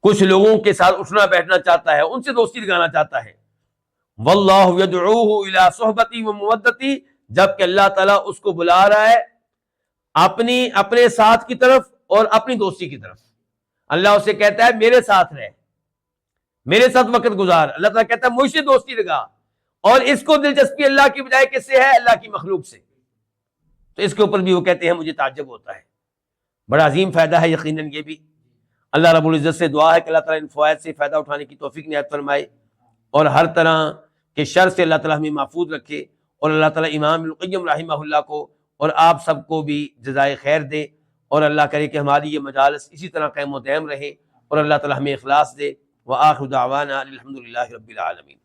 Speaker 2: کچھ لوگوں کے ساتھ اٹھنا بیٹھنا چاہتا ہے، ان سے دوستی لگانا چاہتا ہے. واللہ یدعوہ الی صحبتی و مودتی، جبکہ اللہ تعالیٰ اس کو بلا رہا ہے اپنے ساتھ کی طرف اور اپنی دوستی کی طرف. اللہ اسے کہتا ہے میرے ساتھ رہ، میرے ساتھ وقت گزار. اللہ تعالیٰ کہتا ہے مجھ سے دوستی لگا، اور اس کو دلچسپی اللہ کی بجائے کس سے ہے؟ اللہ کی مخلوق سے. تو اس کے اوپر بھی وہ کہتے ہیں مجھے تعجب ہوتا ہے. بڑا عظیم فائدہ ہے یقیناً یہ بھی. اللہ رب العزت سے دعا ہے کہ اللہ تعالیٰ ان فوائد سے فائدہ اٹھانے کی توفیق عنایت فرمائے، اور ہر طرح کے شر سے اللہ تعالیٰ ہمیں محفوظ رکھے، اور اللہ تعالیٰ امام ابن القیم رحمہ اللہ کو اور آپ سب کو بھی جزائے خیر دے، اور اللہ کرے کہ ہماری یہ مجالس اسی طرح قائم و دائم رہے، اور اللہ تعالیٰ ہمیں اخلاص دے. وآخر دعوانا الحمد للہ رب العالمین.